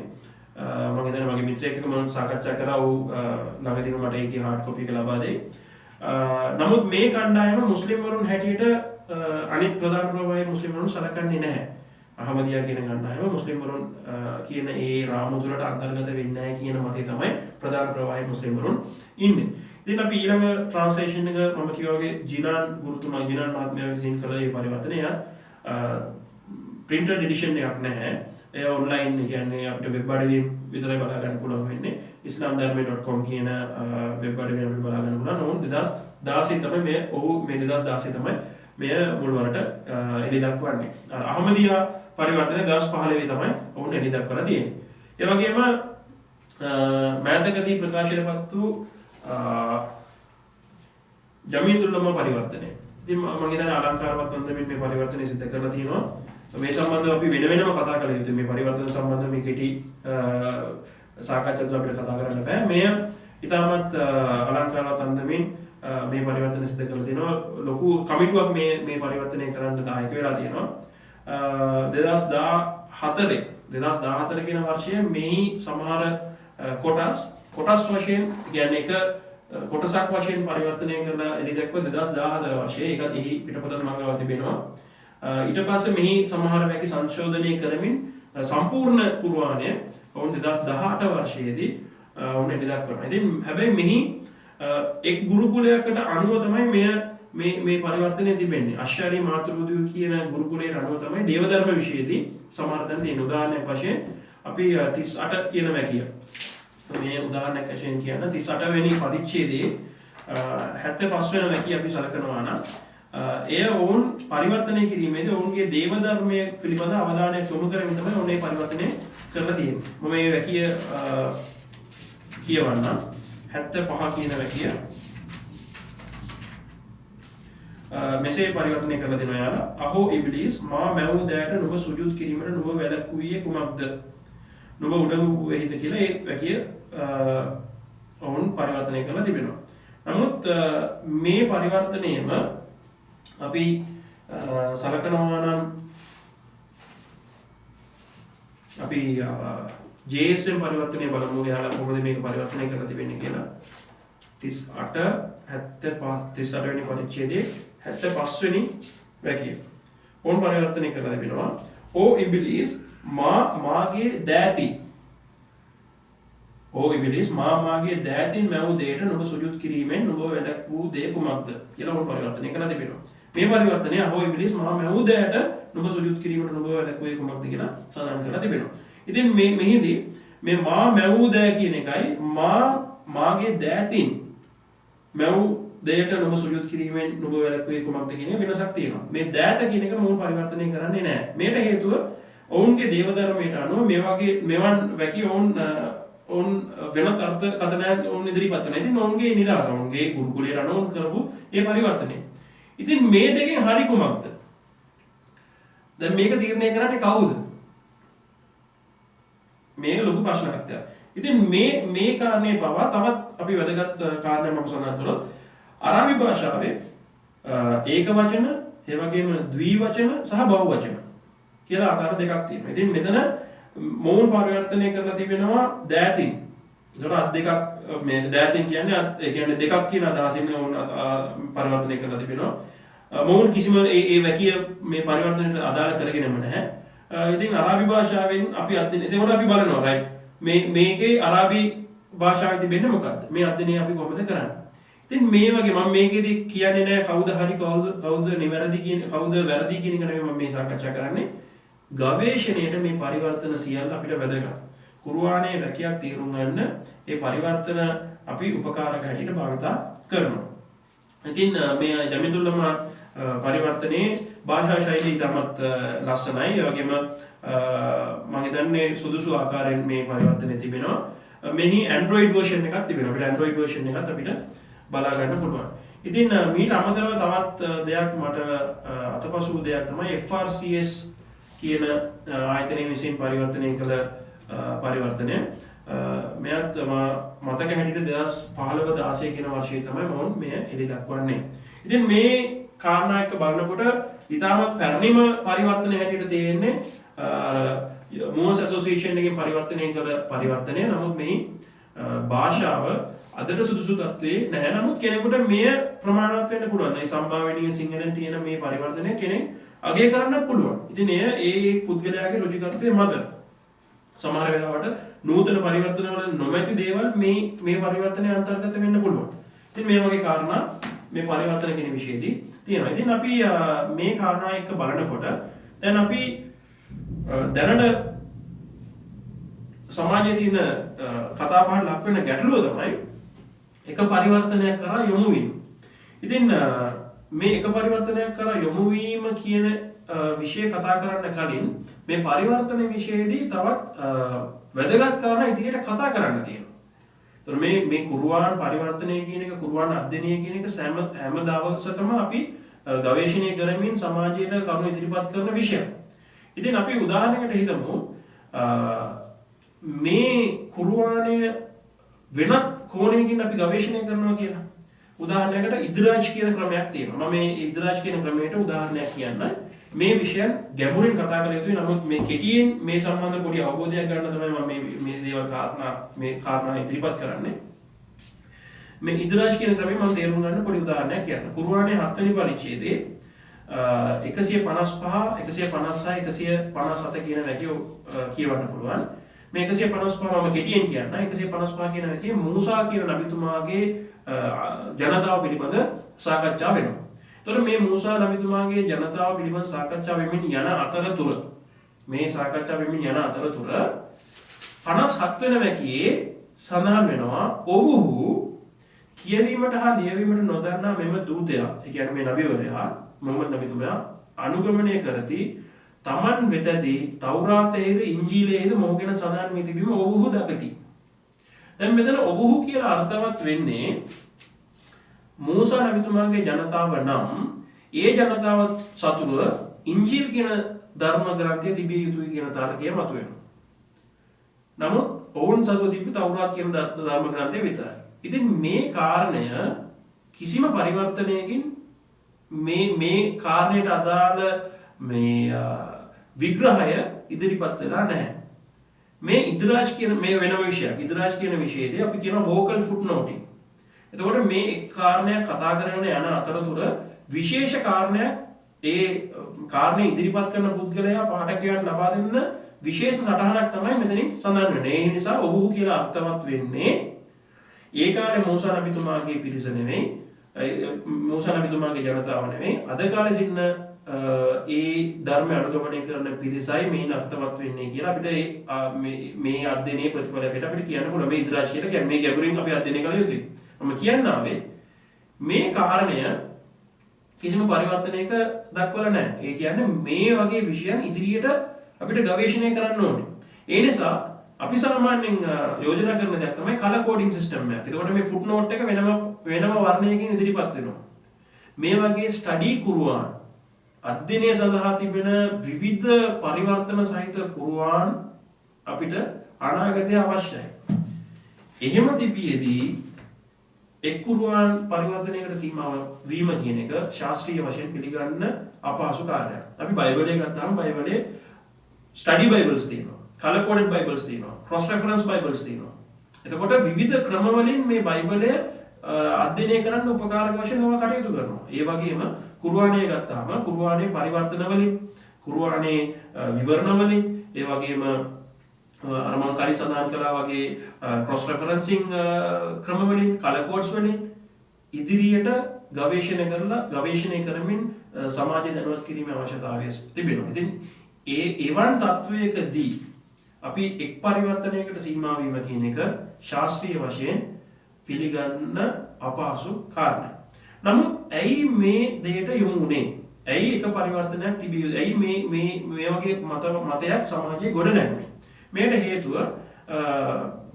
මම හිතන්නේ මගේ මිත්‍රයෙක් එක්ක මම සාකච්ඡා කරා ඌ ළඟදීම මට ඒකේ හાર્ඩ් කොපි එක ලබා දෙයි. නමුත් මේ කණ්ඩායම මුස්ලිම් වරුන් හැටියට අනිත් ප්‍රධාන ප්‍රවාහයේ මුස්ලිම් වරුන් සලකන්නේ නැහැ. අහමදියා කියන කණ්ඩායම මුස්ලිම් වරුන් කියන ඒ රාමුව තුළට අන්තර්ගත වෙන්නේ නැහැ කියන මතය තමයි ප්‍රධාන ප්‍රවාහයේ මුස්ලිම් වරුන් ඉන්නේ. ඉතින් අපි ඊළඟ ට්‍රාන්ස්ලේෂන් එක මම කිව්වා වගේ ජිනාන් ගුරුතුමා ජිනාන් මහත්මයා විසින් කළ මේ පරිවර්තනය printed edition එකක් නැහැ. ඒ online කියන්නේ අපිට වෙබ් අඩවියෙන් විතරයි බලා ගන්න පුළුවන් වෙන්නේ. islamdharma.com කියන වෙබ් අඩවියෙන් අපිට බලා ගන්න පුළුවන්. ඕන් 2016 තමයි මේ 2016 තමයි මෙය මුල්වරට එළි දක්වන්නේ. අහමදියා පරිවර්තනය 2015 තමයි ඔවුන් එළි දක්වලා තියෙන්නේ. ඒ වගේම මෑතකදී ප්‍රකාශයටපත් වූ ජමීතුල් උලමා පරිවර්තනය. ඉතින් මම හිතන්නේ අලංකාරවත් අන්දමින් මේ පරිවර්තනය සිදු කරලා තියෙනවා. මේ සම්බන්ධව අපි වෙනම කතා කළ යුතුයි. මේ පරිවර්තන සම්බන්ධව මේ කෙටි සාකච්ඡා තුළ අපිට කතා කරන්න බෑ. මෙය ඉතාමත් අලංකාරවත් අන්දමින් මේ පරිවර්තන සිදු කරලා තියෙනවා. ලොකු කමිටුවක් මේ පරිවර්තනය කරන්න දායක වෙලා තියෙනවා. 2014 කියන වර්ෂයේ මෙහි සමහර කොටස් වශයෙන් කියන්නේ එක කොටසක් වශයෙන් පරිවර්තනය කරලා එළි දැක්වුවා 2014 වර්ෂයේ. ඒකත් එහි පිටපතට මම ගාව තිබෙනවා. ඊට පස්සේ මෙහි සමහර වැකි සංශෝධනය කරමින් සම්පූර්ණ කුර්ආනය ඔවුන් 2018 වර්ෂයේදී ඔවුන් එළි දක්වනවා. ඉතින් හැබැයි මෙහි එක් ගුරුකුලයකට අනුව තමයි මේ පරිවර්තනය තිබෙන්නේ. අෂ්ෂාරි මාතෘදීව කියන ගුරුකුලයට අනුව තමයි දේවධර්ම විෂයයේදී සමහර තැන් තියෙන. උදාහරණයක් වශයෙන් අපි 38 කියන වැකිය. මේ උදාහරණයක් වශයෙන් කියන 38 වෙනි පරිච්ඡේදයේ 75 වෙනි වැකිය අපි සලකනවා නම් එය ඔවුන් පරිවර්තනය කිරීමේදී ඔවුන්ගේ දේව ධර්මයේ පිළිබඳ අවධානය යොමු කරමින් තමයි ඔවුන් මේ පරිවර්තනය කරලා තියෙන්නේ. මම මේ වැකිය කියවන්නම්. 75 කියන වැකිය මෙසේ පරිවර්තනය කරලා දෙනවා යාලා. අහෝ ඉබ්ලිස් මා මැවූ දෑට නුඹ සුජූද් කිරීමට නුඹ වැළැක්වුවේ කුමක්ද? නුඹ උඩඟු වෙහිද කියලා ඒ වැකිය ඔවුන් පරිවර්තනය කරලා තිබෙනවා. නමුත් මේ පරිවර්තනයම අපි සලකනවා නම් අපි JSM පරිවර්තනය බලමු. එයාලා කොහොමද මේක පරිවර්තනය කරලා තිබෙන්නේ කියලා. 38 වෙනි පරිච්ඡේදයේ 75 වෙනි වැකිය. ඕන් පරිවර්තනය කරලා තිබෙනවා. "ඕ ඉබ්ලිස් මාගේ දෑතින් මාගේ දෑතින් මැවූ දෙයට නුඹ සුජුද් කිරීමෙන් නුඹ වැළැක් වූ දේ කුමක්ද?" කියලා ඕන් පරිවර්තනය කරලා තිබෙනවා. මේ පරිවර්තනය "ඕ ඉබ්ලිස් මා මැවූ දෙයට නුඹ සුජුද් කිරීමට නුඹ වැළැක් වූ කුමක්ද?" කියලා සඳහන් කරලා තිබෙනවා. ඉතින් මෙහිදී මේ මා මැවූ දෑ කියන එකයි මාගේ දෑතින් මැවූ දෙයට නුඹ සුජුද් කිරීමෙන් නුඹ වැළැක් වූ කුමක්ද කියන වෙනසක් තියෙනවා. මේ දෑත කියන එක මොවුන් පරිවර්තනය කරන්නේ නැහැ. මේට හේතුව ඔවුන්ගේ දේව ධර්මයට අනුව මේ වගේ මෙවන් වැකි ඔවුන් වෙනත් අර්ථ කථනයන් ඔවුන් ඉදිරිපත් කරනවා. ඉතින් ඔවුන්ගේ නිදහස ඔවුන්ගේ ගුරුකුලයට අනුව කරපු ඒ පරිවර්තනය. ඉතින් මේ දෙකෙන් හරි කුමක්ද? දැන් මේක තීරණය කරන්නේ කවුද? මේ ලොකු ප්‍රශ්නාර්ථයක්. ඉතින් මේ කාරණේ පවා තවත් අපි වැදගත් කාරණයක් මම සඳහන් කළොත් අරාබි භාෂාවේ ඒක වචන, ඒ වගේම ද්විවචන සහ බහුවචන කියලා ආකාර දෙකක් තියෙනවා. ඉතින් මෙතන මොවුන් පරිවර්තනය කරලා තිබෙනවා දෑතින්. ඒතර අත් දෙකක් මේ දෑතින් කියන්නේ ඒ කියන්නේ දෙකක් කියන අදහසින් මොවුන් පරිවර්තනය කරලා තිබෙනවා. මොවුන් කිසිම ඒ වැකිය මේ පරිවර්තනයට අදාළ කරගෙනම නැහැ. ඉතින් අරාබි භාෂාවෙන් අපි අධ්‍යයනය එතකොට අපි බලනවා රයිට් මේකේ අරාබි භාෂාවේ තිබෙන්නේ මොකක්ද? මේ අධ්‍යයනය අපි කොහොමද කරන්නේ? ඉතින් මේ වගේ මම මේකෙදි කියන්නේ නැහැ කවුද හරි කවුද නිවැරදි කියන කවුද වැරදි කියන එක නෙමෙයි මම මේ සාකච්ඡා කරන්නේ. ගවේෂණයට මේ පරිවර්තන සියල්ල අපිට වැදගත්. කුර්ආනයේ වැකියක් තේරුම් ගන්න ඒ පරිවර්තන අපි උපකාරක හැටියට භාවිතා කරනවා. ඉතින් මේ ජමිදුල්ලම පරිවර්තනයේ භාෂා ශෛලිය ඉතාමත් ලස්සනයි. ඒ වගේම මම හිතන්නේ සුදුසු ආකාරයෙන් මේ පරිවර්තනය තිබෙනවා. මෙහි Android version එකක් තිබෙනවා. අපිට Android version එකත් අපිට බලා ගන්න පුළුවන්. ඉතින් මීට අමතරව තවත් දෙයක් මට අතපසු දෙයක් තමයි FRCS කියන ආයතනය විසින් පරිවර්තනය කළ පරිවර්තනය. මෙයත් මතක හැටියට 2015-16 කියන වර්ෂයේ තමයි මොවුන් මෙය එළි දක්වන්නේ. ඉතින් මේ කාරණා එක්ක බලනකොට ඉතාමත් පැරණිම පරිවර්තන හැටියට තියෙන්නේ මෝස් ඇසෝසියේෂන් එකෙන් පරිවර්තනය කළ පරිවර්තනය. නමුත් මෙහි භාෂාව අදට සුදුසු තත්ත්වයේ නැහැ. නමුත් කෙනෙකුට මෙය ප්‍රමාණවත් වෙන්න පුළුවන්. මේ සම්භාවනීය සිංහලෙන් තියෙන මේ පරිවර්තනය කෙනෙක් අගය කරන්නත් පුළුවන්. ඉතින් ඒ පුද්ගලයාගේ රුචිකත්වයේ මත සමහර වෙලාවට නූතන පරිවර්තන වල නොමැති දේවල් මේ පරිවර්තනය අන්තර්ගත වෙන්න පුළුවන්. ඉතින් මේ වගේ කාරණා මේ පරිවර්තන කියන විෂයේදී තියෙනවා. ඉතින් අපි මේ කාරණා එක්ක බලනකොට දැන් අපි දැනට සමාජයේ තියෙන කතා බහට ලක් වෙන ගැටලුව තමයි එක පරිවර්තනයක් කරා යොමු වීම. ඉතින් මේ එක පරිවර්තනයක් කරා යොමු වීම කියන විෂය කතා කරන්න කලින් මේ පරිවර්තන විෂයේදී තවත් වැදගත් කාරණා ඉදිරියට කතා කරන්න තියෙනවා. ඒතර මේ කුර්ආන් පරිවර්තනය කියන එක කුර්ආන් අධ්‍යයනය කියන එක හැම දවසකම අපි ගවේෂණය කරමින් සමාජයට කරුණු ඉදිරිපත් කරන විෂයක්. ඉතින් අපි උදාහරණයකට හිතමු මේ කුර්ආනය වෙනත් කෝණයකින් අපි ගවේෂණය කරනවා කියලා. උදාහරණයකට ඉද්රාජ් කියන ක්‍රමයක් තියෙනවා. මම මේ ඉද්රාජ් කියන ක්‍රමයට උදාහරණයක් කියන්න. මේ විෂයන් ගැඹුරින් කතා කළ යුතුයි. නමුත් මේ කෙටියෙන් මේ සම්බන්ධ පොඩි අවබෝධයක් ගන්න තමයි මම මේ දේවල් කාරණා ඉදිරිපත් කරන්නේ. මේ ඉද්රාජ් කියන ක්‍රමය මම තේරුම් ගන්න පොඩි උදාහරණයක් කියන්න. කුර්ආනයේ 7 වෙනි පරිච්ඡේදයේ 155, 156, 157 කියන වැකිය කියවන්න පුළුවන්. මේ 155 මම කෙටියෙන් කියන්න. 155 කියන වැකිය මූසා කියන නබිතුමාගේ ජනතාව පිළිබඳ සාකච්ඡා වෙනවා. එතකොට මේ මූසා නබිතුමාගේ ජනතාව පිළිබඳ සාකච්ඡා වෙමින් යන අතරතුර 57 වෙනි වැකියේ සඳහන් වෙනවා ඔව්හු කියවීමට හා ලියවීමට නොදන්නා මෙම දූතයා, ඒ කියන්නේ මේ නබිවරයා මොහමද් නබිතුමා අනුගමනය කරති තමන් වෙතදී තවරාතයේද ඉන්ජීලයේද මොහුගෙන සඳහන් වී තිබීම ඔව්හු දකති. දැන් මෙතන ඔව්හු කියලා අර්ථවත් වෙන්නේ මූසා නබිතුමාගේ ජනතාව නම් ඒ ජනතාව සතුව ඉන්ජීල් කියන ධර්ම ග්‍රන්ථය තිබිය යුතුයි කියන තර්කය මතුවෙනවා. නමුත් ඔවුන් සතු තිබ්බ තවුරාත් කියන ධර්ම ග්‍රන්ථය විතරයි. ඉතින් මේ කාරණය කිසිම පරිවර්තනයකින් මේ කාරණයට අදාළ මේ විග්‍රහය ඉදිරිපත් වෙලා නැහැ. මේ ඉදරාජ් කියන මේ වෙනම විෂයක්. ඉදරාජ් කියන විෂයේදී අපි කියන vocal footnoting. එතකොට මේ කාරණයක් කතා කරගෙන යන අතරතුර විශේෂ කාරණයක් ඒ කාරණේ ඉදිරිපත් කරන පුද්ගලයා පාඨකයාට ලබා දෙන්න විශේෂ සටහනක් තමයි මෙතනින් සඳහන් වෙන්නේ. ඒ නිසා ඔහු කියලා අර්ථවත් වෙන්නේ ඒ කාලේ මූසා නබිතුමාගේ පිරිස නෙමෙයි, මූසා නබිතුමාගේ ජනතාව නෙමෙයි, අද කාලේ සිටින ඒ ධර්ම අනුගමනය කරන පිරිසයි මේ අර්ථවත් වෙන්නේ කියලා අපිට මේ අධ්‍යයනයේ ප්‍රතිඵලයකට අපිට කියන්න පුළුවන්. මේ ඉදරාජ් කියලා කියන්නේ මේ ගැඹුරින් අපි අධ්‍යයනය කළ යුතුයි. මම කියන්නාවේ මේ කාරණය කිසිම පරිවර්තනයක දක්වලා නැහැ. ඒ කියන්නේ මේ වගේ විෂයන් ඉදිරියට අපිට ගවේෂණය කරන්න ඕනේ. ඒ නිසා අපි සාමාන්‍යයෙන් යෝජනා කරන දෙයක් තමයි කලර් කෝඩින් සිස්ටම් එකක්. එතකොට මේ ෆුට් නෝට් එක වෙනම වර්ණයකින් ඉදිරිපත් වෙනවා. මේ වගේ ස්ටඩි කුරුවාන් අධ්‍යයනය සඳහා තිබෙන විවිධ පරිවර්තන සහිත කුරුවාන් අපිට අනාගතය අවශ්‍යයි. එහෙම තිබියදී එක් කුරුවාන් පරිවර්තනයකට සීමා වීම කියන එක ශාස්ත්‍රීය වශයෙන් පිළිගන්න අපහසු කාර්යයක්. අපි බයිබලය ගත්තාම බයිබලයේ ස්ටඩි බයිබල්ස් තියෙනවා, කලර් කෝඩඩ් බයිබල්ස් තියෙනවා, ක්‍රොස් රෙෆරන්ස් බයිබල්ස් තියෙනවා. එතකොට විවිධ ක්‍රමවලින් මේ බයිබලය අධ්‍යයනය කරන්න උපකාරක වශයෙන් ඒවා කටයුතු කරනවා. ඒ වගේම කුර්ආනය ගත්තාම කුර්ආනයේ පරිවර්තන වලින්, කුර්ආනයේ විවරණ වලින්, ඒ වගේම අර මම කලින් සඳහන් කළා වගේ ක්‍රොස් රෙෆරන්සිං ක්‍රම වලින්, කලර් කෝඩ්ස් වලින් ඉදිරියට ගවේෂණය කරමින් සමාජය දැනුවත් කිරීමේ අවශ්‍යතාවය තිබෙනවා. ඉතින් එවන් තත්වයකදී අපි එක් පරිවර්තනයකට සීමා වීම කියන එක ශාස්ත්‍රීය වශයෙන් පිළිගන්න අපහසු කාරණයක්. නමුත් ඇයි මේ දෙයට යොමු වුනේ? ඇයි එක පරිවර්තනයක් තිබිය යුතු? ඇයි මේ වගේ මතයක් සමාජයේ ගොඩ නැගුණේ? මේකට හේතුව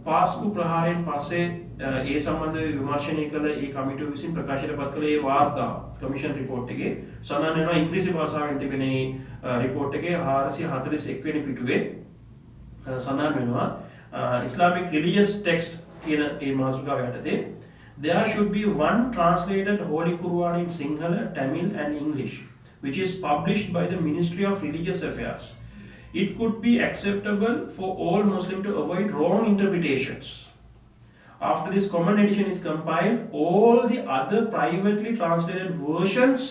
පාස්කු ප්‍රහාරයෙන් පස්සේ ඒ සම්බන්ධව විමර්ශනය කළ ඒ කමිටුව විසින් ප්‍රකාශයටපත් කළ ඒ වාර්තා කමිෂන් රිපෝට් එකේ සඳහන් වෙනවා. ඉංග්‍රීසි භාෂාවෙන් තිබෙන රිපෝට් එකේ 441 වෙනි පිටුවේ සඳහන් වෙනවා Islamic religious text කියන ඒ මාතෘකාව යටතේ there should be one translated Holy Quran in Sinhala, Tamil and English which is published by the Ministry of Religious Affairs. It could be acceptable for all Muslims to avoid wrong interpretations. After this common edition is compiled, all the other privately translated versions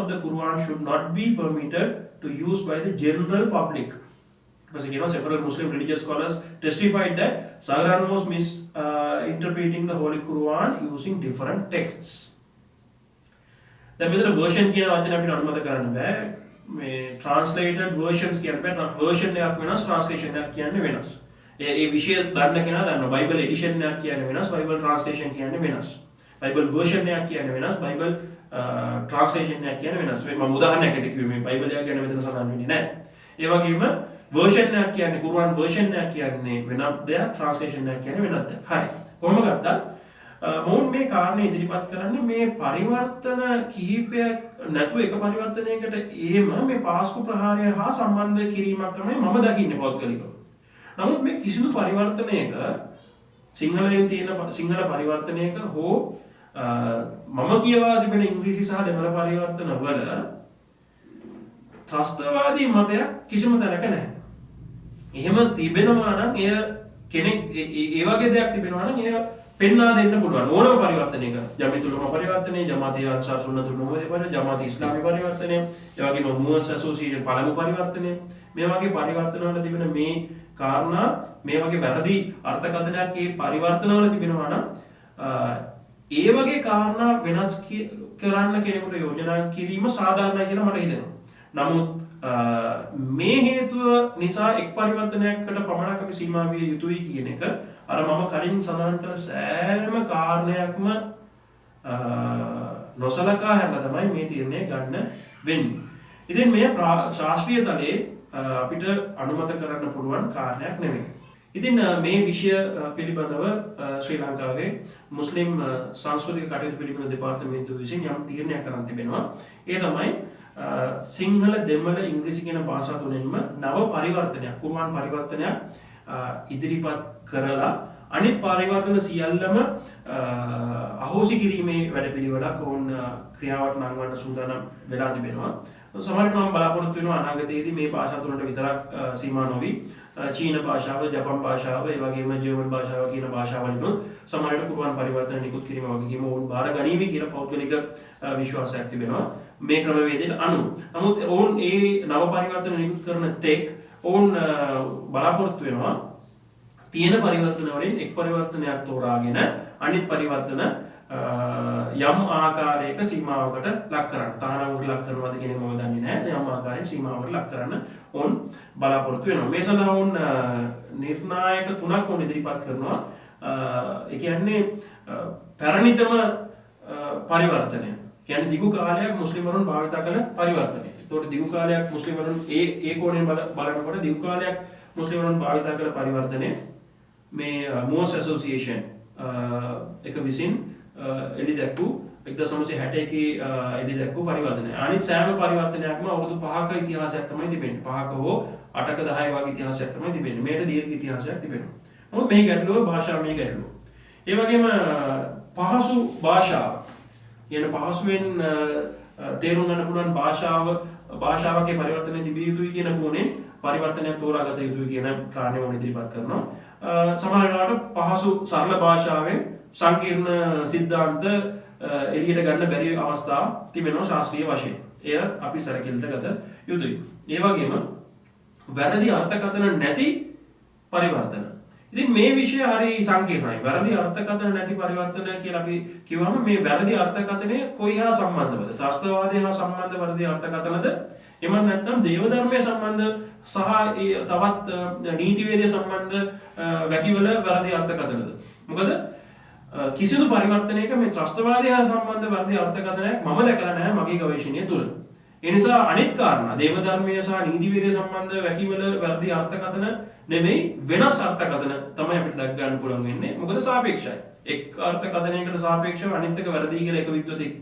of the Quran should not be permitted to use by the general public. Because several Muslim religious scholars testified that Sahran was misinterpreting the Holy Quran using different texts. දැන් මෙතන version කියන වචනේ අපිට අනුමත කරන්න බෑ. මේ translated versions කියන්නේ version එකක් වෙනස්, translation එකක් කියන්නේ වෙනස්. ඒ විෂය දන්න කෙනා දන්නවා. Bible edition එකක් කියන්නේ වෙනස්, Bible translation කියන්නේ වෙනස්. Bible version එකක් කියන්නේ වෙනස්, Bible translation එකක් කියන්නේ වෙනස්. මම උදාහරණයකට කිව්වේ මේ Bible එක ගැන මෙතන සඳහන් වෙන්නේ නැහැ. ඒ වගේම version එකක් කියන්නේ Quran version එකක් කියන්නේ වෙනත් දෙයක්, translation එකක් කියන්නේ වෙනත් දෙයක්. හරි. කොහොම ගත්තත් මොවුන් මේ කාරණේ ඉදිරිපත් කරන්නේ මේ පරිවර්තන කිහිපයක් නැතුව එක පරිවර්තනයකට ඒම මේ පාස්කු ප්‍රහාරය හා සම්බන්ධ කිරීමක් තමයි මම දකින්නේ පෞද්ගලිකව. නමුත් මේ කිසිදු පරිවර්තනයක සිංහලෙන් තියෙන සිංහල පරිවර්තනයක හෝ මම කියවා තිබෙන ඉංග්‍රීසි සහ දෙමළ පරිවර්තන වල ත්‍රස්තවාදී මතයක් කිසිම තැනක නැහැ. එහෙම තිබෙනවා නම් එය කෙනෙක් ඒ වගේ දෙයක් තිබෙනවා නම් එය පෙන්වා දෙන්න පුළුවන්. ඕනම පරිවර්තනයක ජමිතුල්ම පරිවර්තනය, ජමාති අන්සාර් සුන්නතුල් මුහම්මදේ පරිවර්තනය, ජමාති ඉස්ලාමී පරිවර්තනය, ඒ වගේම මුවස් ඇසෝසියේෂන් පළමු පරිවර්තනය, මේ වගේ පරිවර්තන වල තිබෙන මේ කාරණා, මේ වගේ වැරදි අර්ථකථනයක් මේ පරිවර්තන වල තිබෙනවා නම් ඒ වගේ කාරණා වෙනස් කරන්න කෙනෙකුට යෝජනා කිරීම සාධාරණයි කියලා මට හිතෙනවා. නමුත් මේ හේතුව නිසා එක් පරිවර්තනයකට පමණක් අපි සීමා විය යුතුයි කියන එක අර මම කලින් සඳහන් කළ සෑම කාරණයක්ම නොසලකා හැරලා තමයි මේ තීරණය ගන්න වෙන්නේ. ඉතින් මේ ශාස්ත්‍රීය තලයේ අපිට අනුමත කරන්න පුළුවන් කාරණයක් නෙමෙයි. ඉතින් මේ විෂය පිළිබඳව ශ්‍රී ලංකාවේ මුස්ලිම් සංස්කෘතික කටයුතු පිළිබඳ දෙපාර්තමේන්තුව විසින් යම් තීරණයක් කරන් තිබෙනවා. ඒ තමයි සිංහල දෙමළ ඉංග්‍රීසි කියන භාෂා තුනෙන්ම නව පරිවර්තනයක් කුර්ආන් පරිවර්තනයක් ඉදිරිපත් කරලා අනිත් පරිවර්තන සියල්ලම අහෝසි කිරීමේ වැඩපිළිවෙලක් වුණ ක්‍රියාවට නංවන්න සූදානම් වෙලා තිබෙනවා. සමහරවිට මම බලාපොරොත්තු වෙනවා අනාගතයේදී මේ භාෂා තුනට විතරක් සීමා නොවි චීන භාෂාව, ජපන් භාෂාව, ඒ වගේම ජර්මන් භාෂාව කියන භාෂාවලිනුත් සමහරවිට කුර්ආන් පරිවර්තන නිකුත් කිරීම වගේම වුන් බාර ගනීවි කියලා පෞද්ගලික විශ්වාසයක් තිබෙනවා මේ ක්‍රමවේදයට අනුව. නමුත් ඔවුන් ඒ නව පරිවර්තන නිකුත් කරන තෙක් ඔවුන් බලාපොරොත්තු වෙනවා තියෙන පරිවර්තන වලින් එක් පරිවර්තනයක් තෝරාගෙන අනිත් පරිවර්තන යම් ආකාරයක සීමාවකට ලක් කරන්න. තහනමකට ලක් කරනවද කියන එක මම දන්නේ නැහැ. යම් ආකාරයක සීමාවකට ලක් කරන්න ඕන් බලාපොරොත්තු වෙනවා. මේ සඳහා ඕන් නිර්ණායක තුනක් ඕන් ඉදිරිපත් කරනවා. ඒ කියන්නේ පැරණිතම පරිවර්තනය. කියන්නේ දිගු කාලයක් මුස්ලිම්වරුන් භාවිත කළ පරිවර්තනය. ඒතකොට දිගු කාලයක් මුස්ලිම්වරුන් ඒ කෝණයෙන් බලනකොට දිගු කාලයක් මුස්ලිම්වරුන් භාවිත කළ පරිවර්තනය මේ මෝස් ඇසෝසියේෂන් එක විසින් එළි දැක්වූ 1961 එළි දැක්වූ පරිවර්තනය. අනිත් සෑම පරිවර්තනයක්ම අවුරුදු 5ක ඉතිහාසයක් තමයි තිබෙන්නේ. 5ක හෝ 8ක 10ක වගේ ඉතිහාසයක් තමයි තිබෙන්නේ. මේකට දීර්ඝ ඉතිහාසයක් තිබෙනවා. නමුත් මේ ගැටලුව භාෂාමය ගැටලුව. ඒ වගේම පහසු භාෂාව කියන පහසුවෙන් තේරුම් ගන්න පුළුවන් භාෂාවකේ පරිවර්තනය තිබිය යුතුයි කියන කෝණයෙන් පරිවර්තනයක් තෝරාගත යුතුයි කියන කාරණය වුණ ඉදිරිපත් කරනවා. සමහර වෙලාවට පහසු සරල භාෂාවෙන් සංකීර්ණ સિદ્ધාන්ත එළියට ගන්න බැරි අවස්ථා තිබෙනවා ශාස්ත්‍රීය වශයෙන්. එය අපි සැලකිල්ලට ගත යුතුයි. ඒ වගේම වැරදි අර්ථකථන නැති පරිවර්තන. ඉතින් මේ විෂය හරි සංකීර්ණයි. වැරදි අර්ථකථන නැති පරිවර්තන කියලා අපි කිව්වම මේ වැරදි අර්ථකථනය කොයි හා සම්බන්ධවද? ත්‍රස්තවාදය හා සම්බන්ධ වැරදි අර්ථකථනද? එහෙම නැත්නම් දේව ධර්මයේ සම්බන්ධ සහ තවත් නීතිවේදයේ සම්බන්ධ වැකිවල වැරදි අර්ථකථනද? මොකද කිසිදු පරිවර්තනයක මේ ත්‍රස්තවාදය හා සම්බන්ධ වැරදි අර්ථකථනයක් මම දැකලා නැහැ මගේ ගවේෂණය තුළ. ඒ නිසා අනිත් කාරණා දේව ධර්මයේ සහ නීතිවේදයේ සම්බන්ධ වැකිවල වැරදි අර්ථකථන නෙමෙයි වෙනස් අර්ථකථන තමයි අපිට දැක් ගන්න පුළුවන් වෙන්නේ. මොකද සාපේක්ෂයි. එක් අර්ථකථනයකට සාපේක්ෂව අනිත් එක වැරදි කියලා එක විද්වතෙක්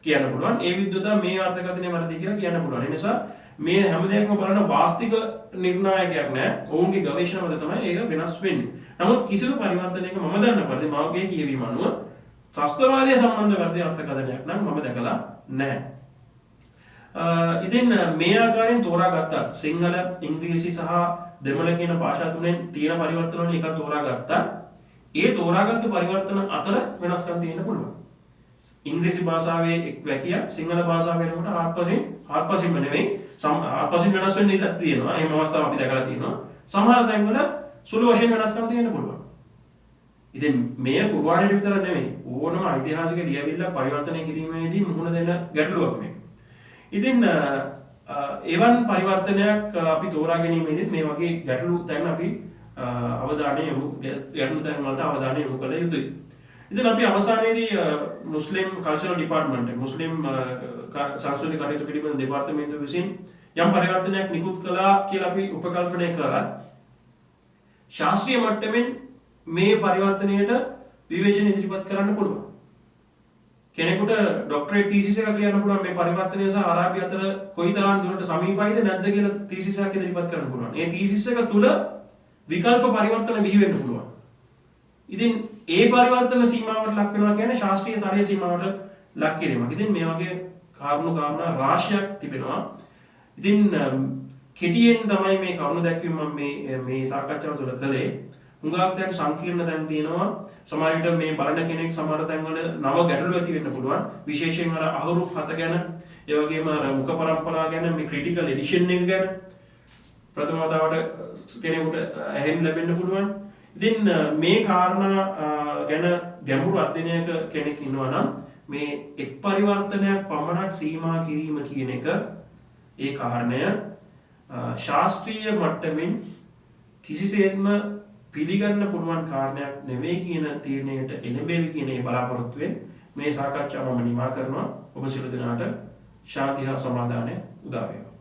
කියන්න පුළුවන්. ඒ විද්වතා මේ අර්ථකථනය වැරදි කියලා කියන්න පුළුවන්. ඒ නිසා මේ හැම දෙයක්ම බලන වාස්තික නිර්ණායකයක් නැහැ. ඔවුන්ගේ ගවේෂණ වල තමයි ඒක වෙනස් වෙන්නේ. නමුත් කිසිදු පරිවර්තනයක මම දන්න පරිදි මාගේ කියවීම අනුව ත්‍රස්තවාදයේ සම්බන්ධ වැරදි අර්ථකථනයක් නම් මම දැකලා නැහැ. ඉතින් මේ ආකාරයෙන් තෝරාගත්තත් සිංහල, ඉංග්‍රීසි සහ දෙමළ කියන භාෂා තුනෙන් තියෙන පරිවර්තන වලින් එකක් තෝරාගත්තා. ඒ තෝරාගත්තු පරිවර්තන අතර වෙනස්කම් තියෙන්න පුළුවන්. ඉංග්‍රීසි භාෂාවේ එක් වැකියක් සිංහල භාෂාවේ වෙනකොට හාත්පසින්ම නෙවෙයි හාත්පසින් වෙනස් වෙන්න ඉඩක් තියෙනවා. එහෙම අවස්ථා අපි දැකලා තියෙනවා. සමහර තැන්වල සුළු වශයෙන් වෙනස්කම් තියෙන්න පුළුවන්. ඉතින් මේ කුර්ආනයේ විතර නෙවෙයි ඕනම ඓතිහාසික ලියවිල්ල පරිවර්තනය කිරීමේදී මුහුණ දෙන ගැටලුවක් මේක. ඉතින් එවන් පරිවර්තනයක් අපි තෝරා ගැනීමේදීත් මේ වගේ ගැටලු තැන් අපි අවධානය යොමු කළ යුතුයි. ඉතින් අපි අවසානයේදී මුස්ලිම් කල්චරල් ඩිපාර්ට්මන්ට් මුස්ලිම් සංස්කෘතික කටයුතු පිළිබඳ දෙපාර්තමේන්තුව විසින් යම් පරිවර්තනයක් නිකුත් කළා කියලා අපි උපකල්පනය කරා. ශාස්ත්‍රීය මට්ටමින් මේ පරිවර්තනයට විවේචන ඉදිරිපත් කරන්න පුළුවන්. කෙනෙකුට ડોක්ටරේට් තීසිස් එකක් ලියන්න පුළුවන් මේ පරිවර්තනය සහ අරාබි අතර කොයිතරම් දුරට සමීපයිද නැද්ද කියලා තීසිස් එකක් ඉදිරිපත් කරන්න පුළුවන්. ඒ තීසිස් එක තුල විකල්ප පරිවර්තන බිහි වෙන්න පුළුවන්. ඉතින් ඒ පරිවර්තන සීමාවට ලක් වෙනවා කියන්නේ ශාස්ත්‍රීය තරයේ සීමාවට ලක් කිරීමක්. ඉතින් මේ වගේ කාරණා රාශියක් තිබෙනවා. ඉතින් කෙටියෙන් තමයි මේ කරුණු දැක්වීම මම මේ සාකච්ඡාව තුළ කළේ. හුඟක් දැන් සංකීර්ණ දැන් තියෙනවා. සමහර විට මේ බලන කෙනෙක් සමහර තැන්වල නව ගැටලු ඇති වෙන්න පුළුවන්. විශේෂයෙන් අර අහුරුෆ් 7 ගැන, ඒ වගේම අර මුඛ පරම්පරාව ගැන, මේ ක්‍රිටිකල් එඩිෂන් එක ගැන ප්‍රථම වතාවට කෙනෙකුට ඇහෙන්න ලැබෙන්න පුළුවන්. ඉතින් මේ කාරණා ගැන ගැඹුරු අධ්‍යයනයක කෙනෙක් ඉන්නවා නම් මේ එක් පරිවර්තනයක් පමණක් සීමා කිරීම කියන එක ඒ කාරණය ශාස්ත්‍රීය මට්ටමින් කිසිසේත්ම පිළිගන්න පුළුවන් කාරණයක් නෙවෙයි කියන තීරණයට එළඹෙවි කියන ඒ බලාපොරොත්තුවෙන් මේ සාකච්ඡාව මම නිමා කරනවා. ඔබ සියලු දෙනාට ශාන්ති හා සමාදානය උදා වේවා.